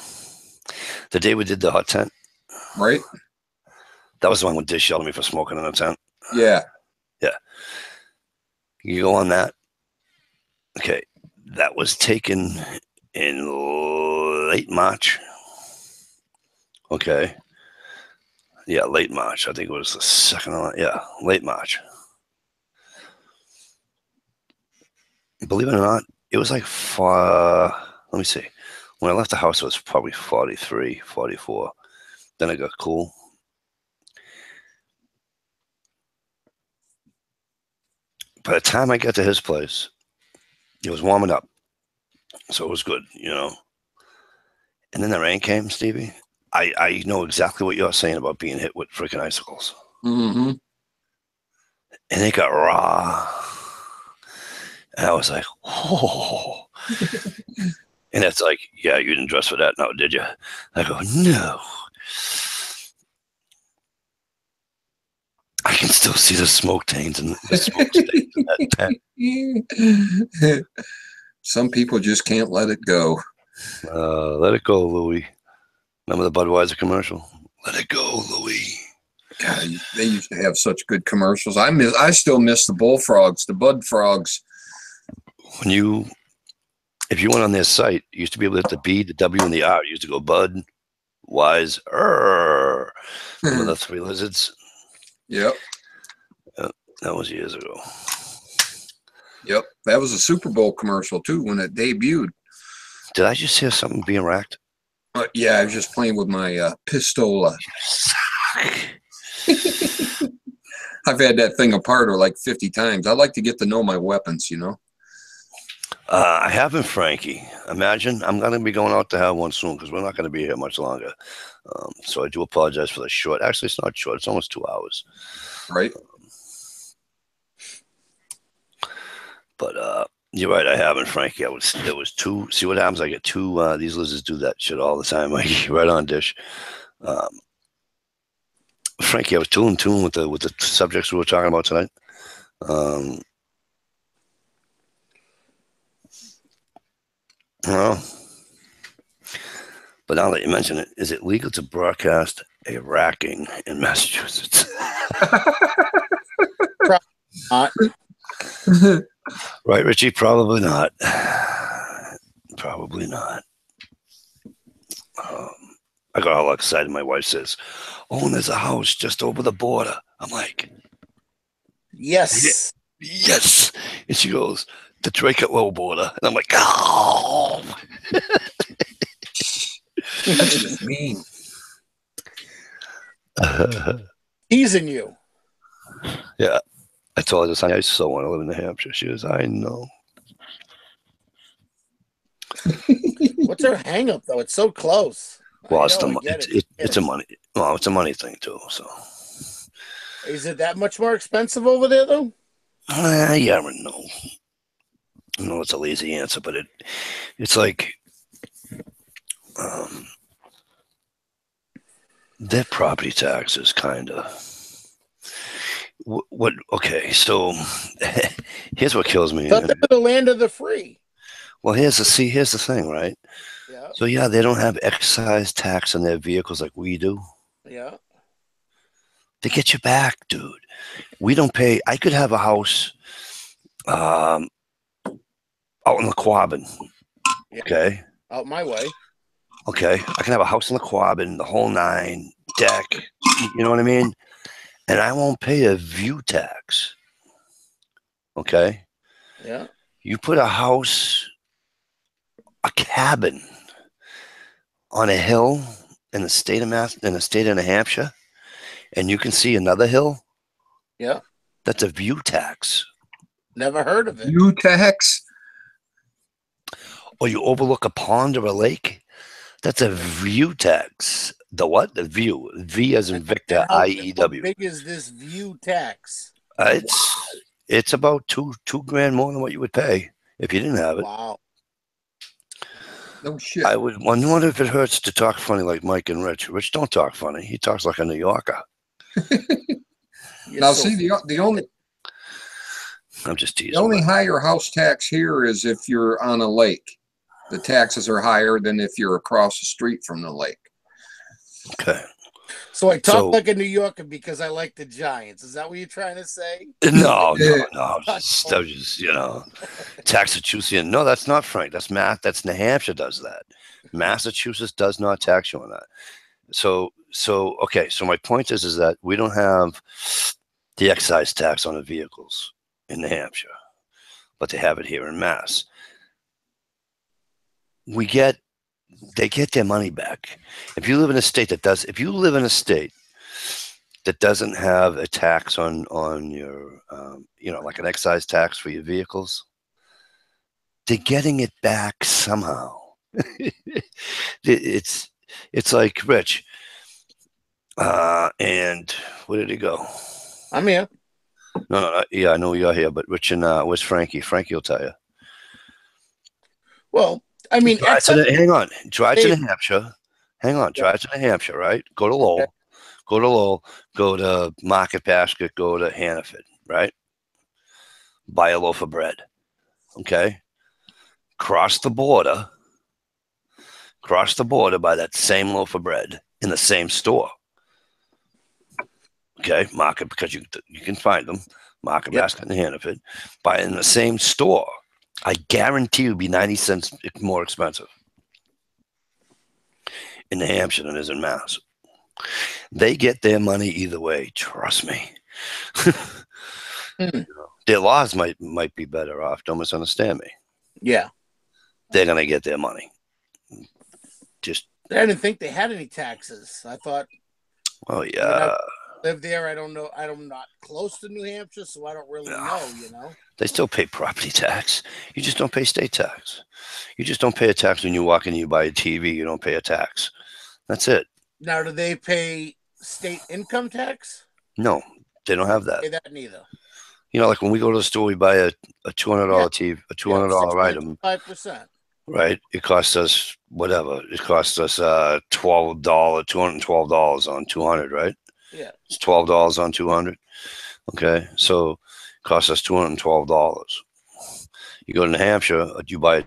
The day we did the hot tent. Right. That was the one with Dish yelled at me for smoking in the tent. Yeah. Yeah. You go on that. Okay. That was taken in late March. Okay. Yeah, late March. I think it was the second one. Yeah, late March. Believe it or not, it was like let me see. When I left the house, it was probably 43, 44. Then it got cool. By the time I got to his place, it was warming up. So it was good, you know. And then the rain came, Stevie. I know exactly what you're saying about being hit with freaking icicles. Mm-hmm. And it got raw. And I was like, oh. And it's like, yeah, you didn't dress for that now, did you? I go, no. I can still see the smoke stains and the smoke stains in that tent. Some people just can't let it go. Let it go, Louis. Remember the Budweiser commercial? Let it go, Louis. God, they used to have such good commercials. I still miss the bullfrogs, the Bud Frogs. If you went on their site, you used to be able to hit the B, the W, and the R. You used to go Bud, Wise, Remember the three lizards? Yep. That was years ago. Yep. That was a Super Bowl commercial, too, when it debuted. Did I just hear something being racked? Yeah, I was just playing with my pistola. I've had that thing apart like 50 times. I like to get to know my weapons, you know. I haven't, Frankie. Imagine I'm going to be going out to have one soon because we're not going to be here much longer. So I do apologize for the short. Actually, it's not short. It's almost 2 hours. Right. But you're right. I haven't, Frankie. There was two. See what happens? I get two. These lizards do that shit all the time. Like right on, Dish. Frankie, I was too in tune with the subjects we were talking about tonight. Well, but now that you mention it, is it legal to broadcast a racking in Massachusetts? Not. Right, Richie? Probably not. Probably not. I got all excited. My wife says, "Oh, and there's a house just over the border." I'm like, Yes. "Yes!" And she goes, "The Drake at Low border," and I'm like, "Oh." That's just mean. Teasing you. Yeah. I told her this. I still want to live in New Hampshire. She goes, "I know." What's her hang up though? It's so close. Well, it's a money. Well, it's a money thing too. So, is it that much more expensive over there though? Yeah, no. No, it's a lazy answer, but it's like their property taxes kind of. What? Okay, so here's what kills me. Thought they were the land of the free. Well, here's the thing, right? Yeah. So yeah, they don't have excise tax on their vehicles like we do. Yeah. They get you back, dude. We don't pay. I could have a house out in the Quagmire. Yeah. Okay. Out my way. Okay. I can have a house in the Quagmire, the whole nine, deck. You know what I mean? And I won't pay a view tax. Okay. Yeah. You put a house, a cabin on a hill in the state of New Hampshire, and you can see another hill. Yeah. That's a view tax. Never heard of it. View tax? Or you overlook a pond or a lake. That's a view tax. The what? The view. V as in Victor, IEW. How big is this view tax? It's about two grand more than what you would pay if you didn't have it. Wow. No shit. I would wonder if it hurts to talk funny like Mike and Rich. Rich don't talk funny. He talks like a New Yorker. Now, see, the only I'm just teasing. The only higher house tax here is if you're on a lake. The taxes are higher than if you're across the street from the lake. Okay. So I talk like a New Yorker because I like the Giants. Is that what you're trying to say? No. Just, Massachusetts. No, that's not Frank. That's New Hampshire does that. Massachusetts does not tax you on that. So okay. So my point is that we don't have the excise tax on the vehicles in New Hampshire, but they have it here in Mass. They get their money back. If you live in a state that doesn't have a tax on your, like an excise tax for your vehicles, they're getting it back somehow. It's like Rich. And where did he go? I'm here. No, yeah, I know you're here, but Rich and where's Frankie? Frankie will tell you. Well, I mean, hang on. Drive to New Hampshire. Hang on. Drive to New Hampshire, right? Go to Lowell. Okay. Go to Lowell. Go to Market Basket. Go to Hannaford, right? Buy a loaf of bread. Okay. Cross the border. Buy that same loaf of bread in the same store. Okay, Market, because you can find them. Market Basket in Hannaford. Buy it in the same store. I guarantee it'll be 90 cents more expensive in New Hampshire than it is in Mass. They get their money either way. Trust me. Their laws might be better off. Don't misunderstand me. Yeah. They're going to get their money. I didn't think they had any taxes. I thought. Oh, yeah. Live there. I don't know. I'm not close to New Hampshire, so I don't really know, They still pay property tax. You just don't pay state tax. You just don't pay a tax when you walk in and you buy a TV. You don't pay a tax. That's it. Now, do they pay state income tax? No, they don't have that. Pay that neither. Like when we go to the store, we buy a $200 TV, a $200 item. 5%. Right? It costs us whatever. It costs us $212 on 200, right? Yeah. It's $12 on 200. Okay. So it costs us $212. You go to New Hampshire, you buy a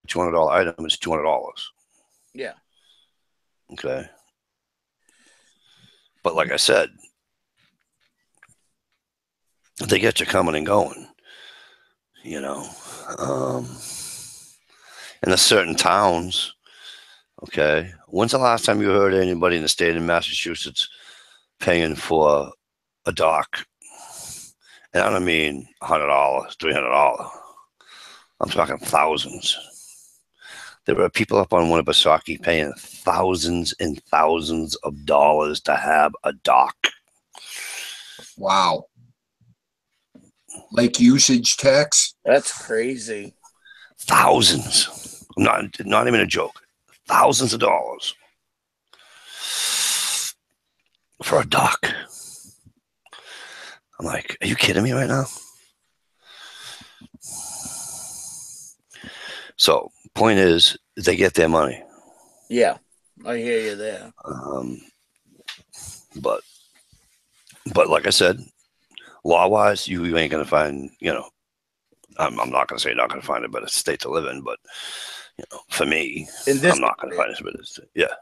$200 item, it's $200. Yeah. Okay. But like I said, they get you coming and going, in the certain towns. Okay. When's the last time you heard anybody in the state of Massachusetts paying for a dock? And I don't mean $100, $300. I'm talking thousands. There are people up on Winnipesaukee paying thousands and thousands of dollars to have a dock. Wow. Like usage tax? That's crazy. Thousands. Not even a joke. Thousands of dollars for a dock. I'm like, are you kidding me right now? So, point is, they get their money. Yeah, I hear you there. But like I said, law-wise, you ain't gonna find. I'm not gonna say you're not gonna find a better state to live in, but for me, I'm not gonna find a better state. Yeah.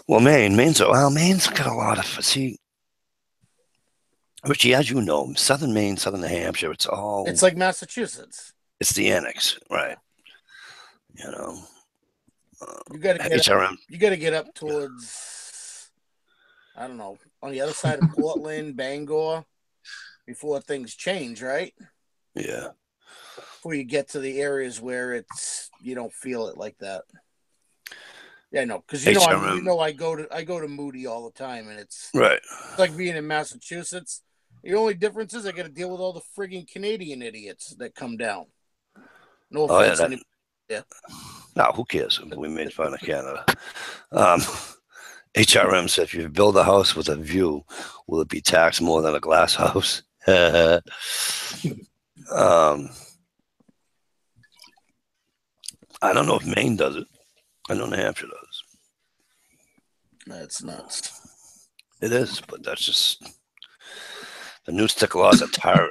Well, Maine's got a lot of. See, Richie, as you know, southern Maine, southern New Hampshire, it's like Massachusetts. It's the annex, right? You got to get up towards, I don't know, on the other side of Portland, Bangor, before things change, right? Yeah. Before you get to the areas where you don't feel it like that. Yeah, no, because I go to Moody all the time, and it's right. It's like being in Massachusetts. The only difference is I got to deal with all the frigging Canadian idiots that come down. No offense. Yeah. No, who cares? We made fun of Canada. HRM said, if you build a house with a view, will it be taxed more than a glass house? I don't know if Maine does it. I know New Hampshire does. That's nuts. It is, but that's The new sticker laws are tiring.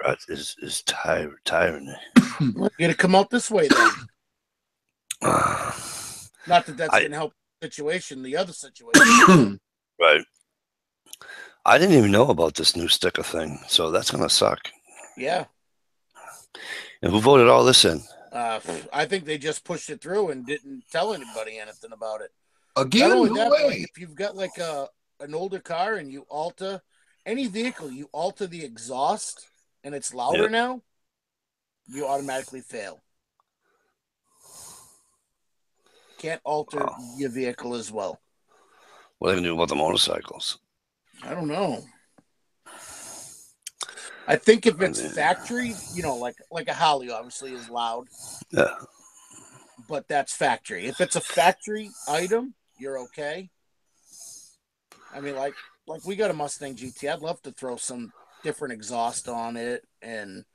Well, you got to come out this way then. Not that that's going to help the situation, the other situation. Right. I didn't even know about this new sticker thing, so that's going to suck. Yeah. And who voted all this in? I think they just pushed it through and didn't tell anybody anything about it. Again, not only no that, way. But like if you've got like an older car and you alter any vehicle, you alter the exhaust and it's louder now, you automatically fail. Can't alter your vehicle as well. What are they going to do about the motorcycles? I don't know. I think if it's factory, like a Harley obviously is loud. Yeah. But that's factory. If it's a factory item, you're okay. I mean, like we got a Mustang GT. I'd love to throw some different exhaust on it and,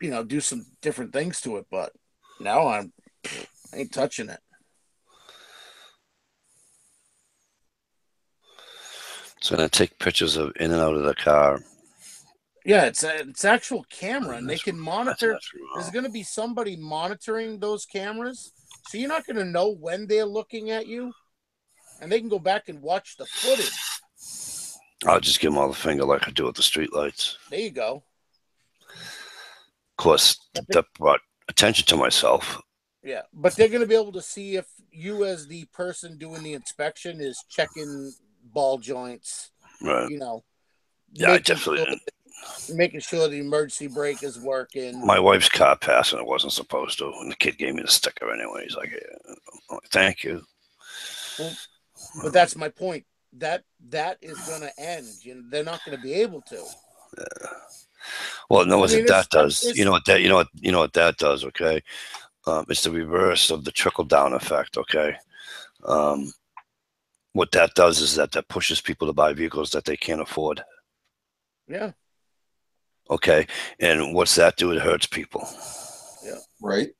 do some different things to it. But now I ain't touching it. So I'm going to take pictures of in and out of the car. Yeah, it's actual camera, and they can monitor. There's going to be somebody monitoring those cameras, so you're not going to know when they're looking at you, and they can go back and watch the footage. I'll just give them all the finger like I do with the streetlights. There you go. Of course, that brought attention to myself. Yeah, but they're going to be able to see if you, as the person doing the inspection, is checking ball joints. Right. Yeah, I definitely didn't. Making sure the emergency brake is working. My wife's car passed and it wasn't supposed to, and the kid gave me the sticker anyway. He's like, "Thank you." Well, but that's my point. That is going to end. They're not going to be able to. Yeah. Well, no, what that does. You know what that does. Okay, it's the reverse of the trickle down effect. Okay, what that does is that pushes people to buy vehicles that they can't afford. Yeah. Okay, and what's that do? It hurts people. Yeah. Right.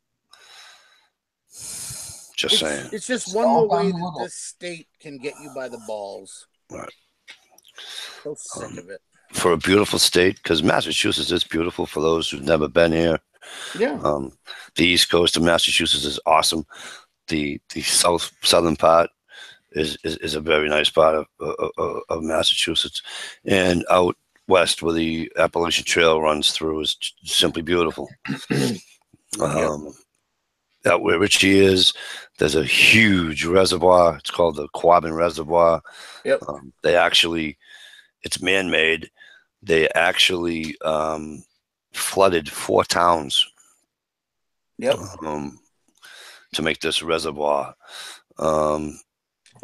Just saying. It's just one more way that this state can get you by the balls. Right. So sick of it. For a beautiful state, because Massachusetts is beautiful for those who've never been here. Yeah. The East Coast of Massachusetts is awesome. The southern part is a very nice part of Massachusetts, and out west where the Appalachian Trail runs through is simply beautiful. Out where Richie is, there's a huge reservoir. It's called the Quagmire Reservoir. Yep. It's man-made. They actually flooded 4 towns. Yep. To make this reservoir.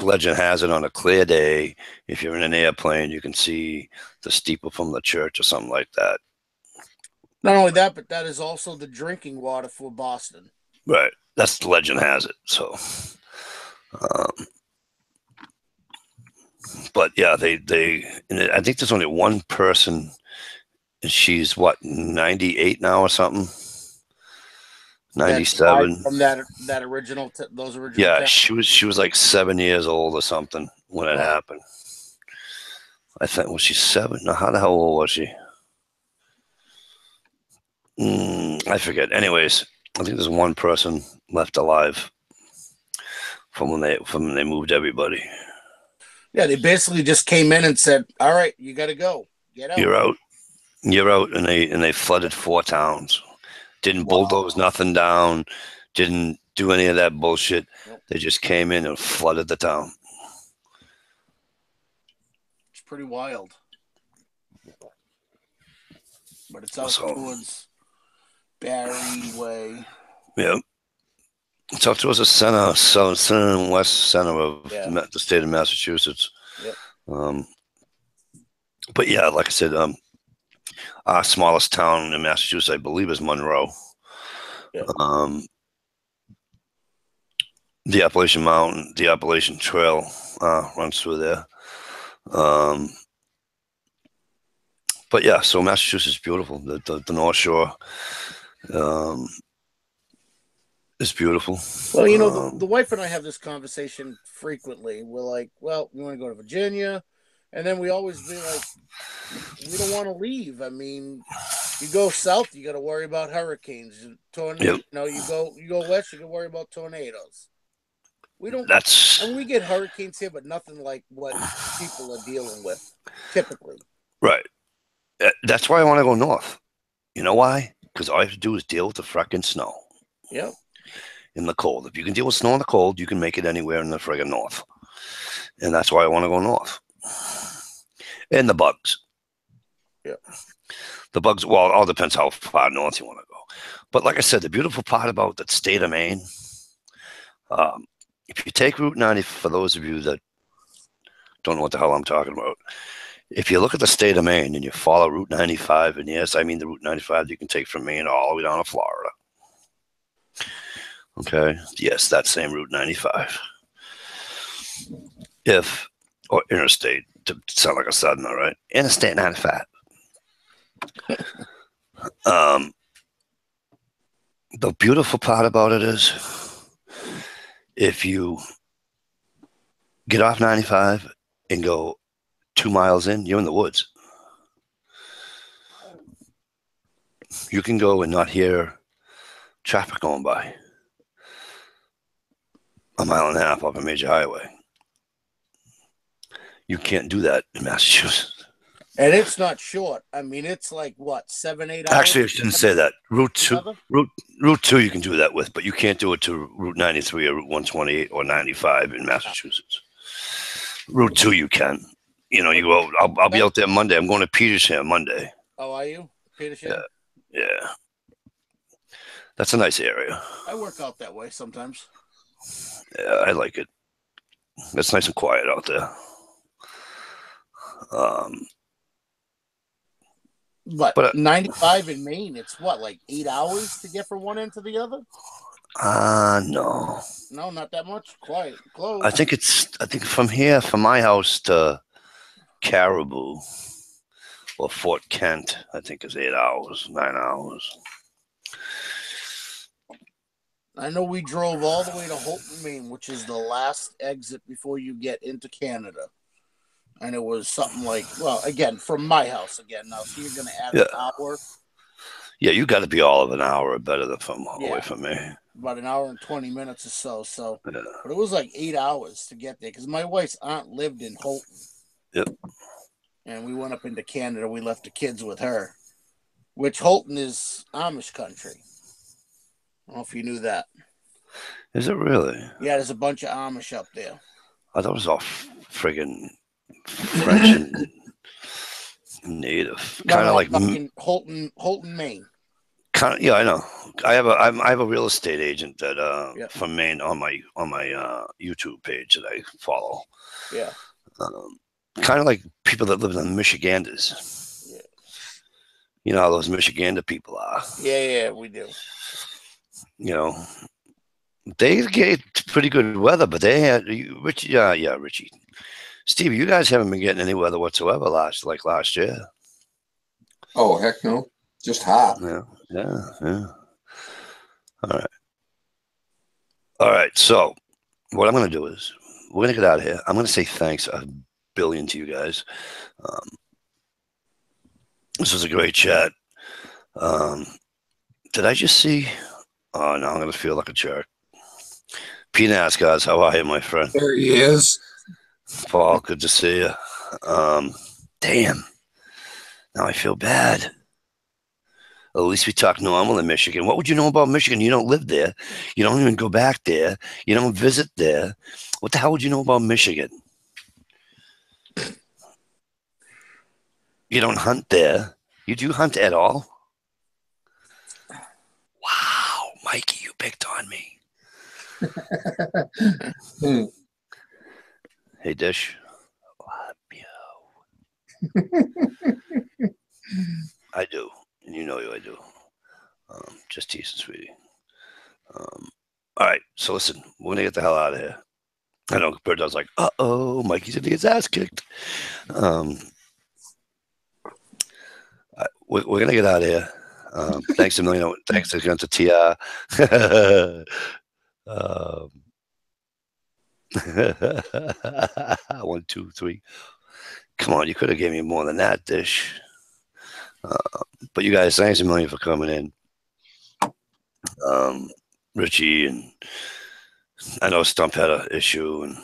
Legend has it on a clear day, if you're in an airplane, you can see the steeple from the church or something like that. Not only that, but that is also the drinking water for Boston. Right. That's the legend has it. So, but yeah, they I think there's only one person, and she's what, 98 now or something. 97 from that original those original. Yeah, she was like 7 years old or something when it happened. I think, was she 7? No, how the hell old was she? I forget. Anyways, I think there's one person left alive from when they moved everybody. Yeah, they basically just came in and said, "All right, you got to go. Get out. You're out," and they flooded 4 towns. Didn't bulldoze nothing down. Didn't do any of that bullshit. Nope. They just came in and flooded the town. It's pretty wild. But it's out towards Barry Way. Yeah. It's out towards the center and west center of the state of Massachusetts. Yep. But yeah, like I said, our smallest town in Massachusetts, I believe, is Monroe. Yep. The Appalachian Trail runs through there. But yeah, so Massachusetts is beautiful. The North Shore is beautiful. Well, the wife and I have this conversation frequently. We're like, well, we want to go to Virginia. And then we always be like, we don't want to leave. I mean, you go south, you got to worry about hurricanes, tornadoes. Yep. You go west, you got to worry about tornadoes. We don't. That's. I mean, we get hurricanes here, but nothing like what people are dealing with typically. Right. That's why I want to go north. You know why? Because all you have to do is deal with the frickin' snow. Yep. In the cold. If you can deal with snow in the cold, you can make it anywhere in the friggin' north. And that's why I want to go north. And the bugs. Yeah. The bugs, well, it all depends how far north you want to go. But like I said, the beautiful part about the state of Maine, if you take Route 90, for those of you that don't know what the hell I'm talking about, if you look at the state of Maine and you follow Route 95, and yes, I mean the Route 95 you can take from Maine all the way down to Florida. Okay. Yes, that same Route 95. Or interstate, to sound like a southerner, right? Interstate 95. The beautiful part about it is if you get off 95 and go 2 miles in, you're in the woods. You can go and not hear traffic going by. A mile and a half off a major highway. You can't do that in Massachusetts. And it's not short. I mean, it's like what, 7-8 hours? Actually, I shouldn't say that. Route 2 you can do that with, but you can't do it to Route 93 or Route 128 or 95 in Massachusetts. Route 2 you can. You know, you go. I'll be out there Monday. I'm going to Petersham Monday. Oh, are you? Petersham? Yeah. That's a nice area. I work out that way sometimes. Yeah, I like it. It's nice and quiet out there. But 95 in Maine, it's what, like 8 hours to get from one end to the other? No. No, not that much. Quiet, close. I think from here, from my house to Caribou or Fort Kent, I think is 8 hours, 9 hours. I know we drove all the way to Holton, Maine, which is the last exit before you get into Canada. And it was something like, well, again, from my house again. Now, so you're going to add an hour. Yeah, you got to be all of an hour or better than away from me. About an hour and 20 minutes or so. But it was like 8 hours to get there because my wife's aunt lived in Holton. Yep. And we went up into Canada. We left the kids with her, which Holton is Amish country. I don't know if you knew that. Is it really? Yeah, there's a bunch of Amish up there. I thought it was all friggin' French and native. Kind of like Holton, Maine. Kind of, yeah, I know. I have a real estate agent that from Maine on my YouTube page that I follow. Yeah. Kind of like people that live in the Michiganders. Yeah. You know how those Michigander people are. Yeah, we do. You know, they get pretty good weather, but they had Richie. Richie, Steve, you guys haven't been getting any weather whatsoever last year. Oh heck no, just hot. Yeah. All right. So, what I'm going to do is we're going to get out of here. I'm going to say thanks a billion to you guys. This was a great chat. Did I just see? Oh, now I'm going to feel like a jerk. Pete Nascars, how are you, my friend? There he is. Paul, good to see you. Damn. Now I feel bad. At least we talk normal in Michigan. What would you know about Michigan? You don't live there. You don't even go back there. You don't visit there. What the hell would you know about Michigan? You don't hunt there. You do hunt at all? Wow, Mikey, you picked on me. Hey, Dish. Love you. I do. And you know I do. Just teasing, sweetie. All right. So listen, we're going to get the hell out of here. I know Bird does like, uh-oh, Mikey's going to get his ass kicked. We're going to get out of here. Thanks a million. Thanks again to TR. 1, 2, 3. Come on, you could have gave me more than that, Dish. But you guys, thanks a million for coming in. Richie, and I know Stump had an issue, and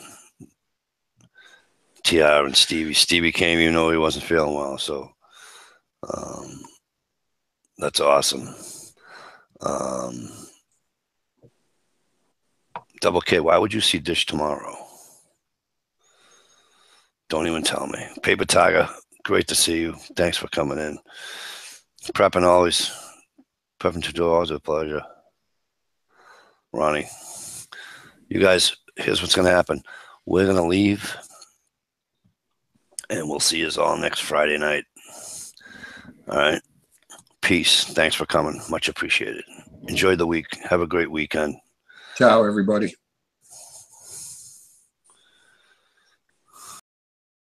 TR and Stevie. Stevie came even though he wasn't feeling well, so that's awesome. Double K, why would you see Dish tomorrow? Don't even tell me. Paper Tiger, great to see you. Thanks for coming in. Prepping to do always a pleasure. Ronnie, you guys, here's what's going to happen. We're going to leave, and we'll see you all next Friday night. All right. Peace. Thanks for coming. Much appreciated. Enjoy the week. Have a great weekend. Ciao, everybody.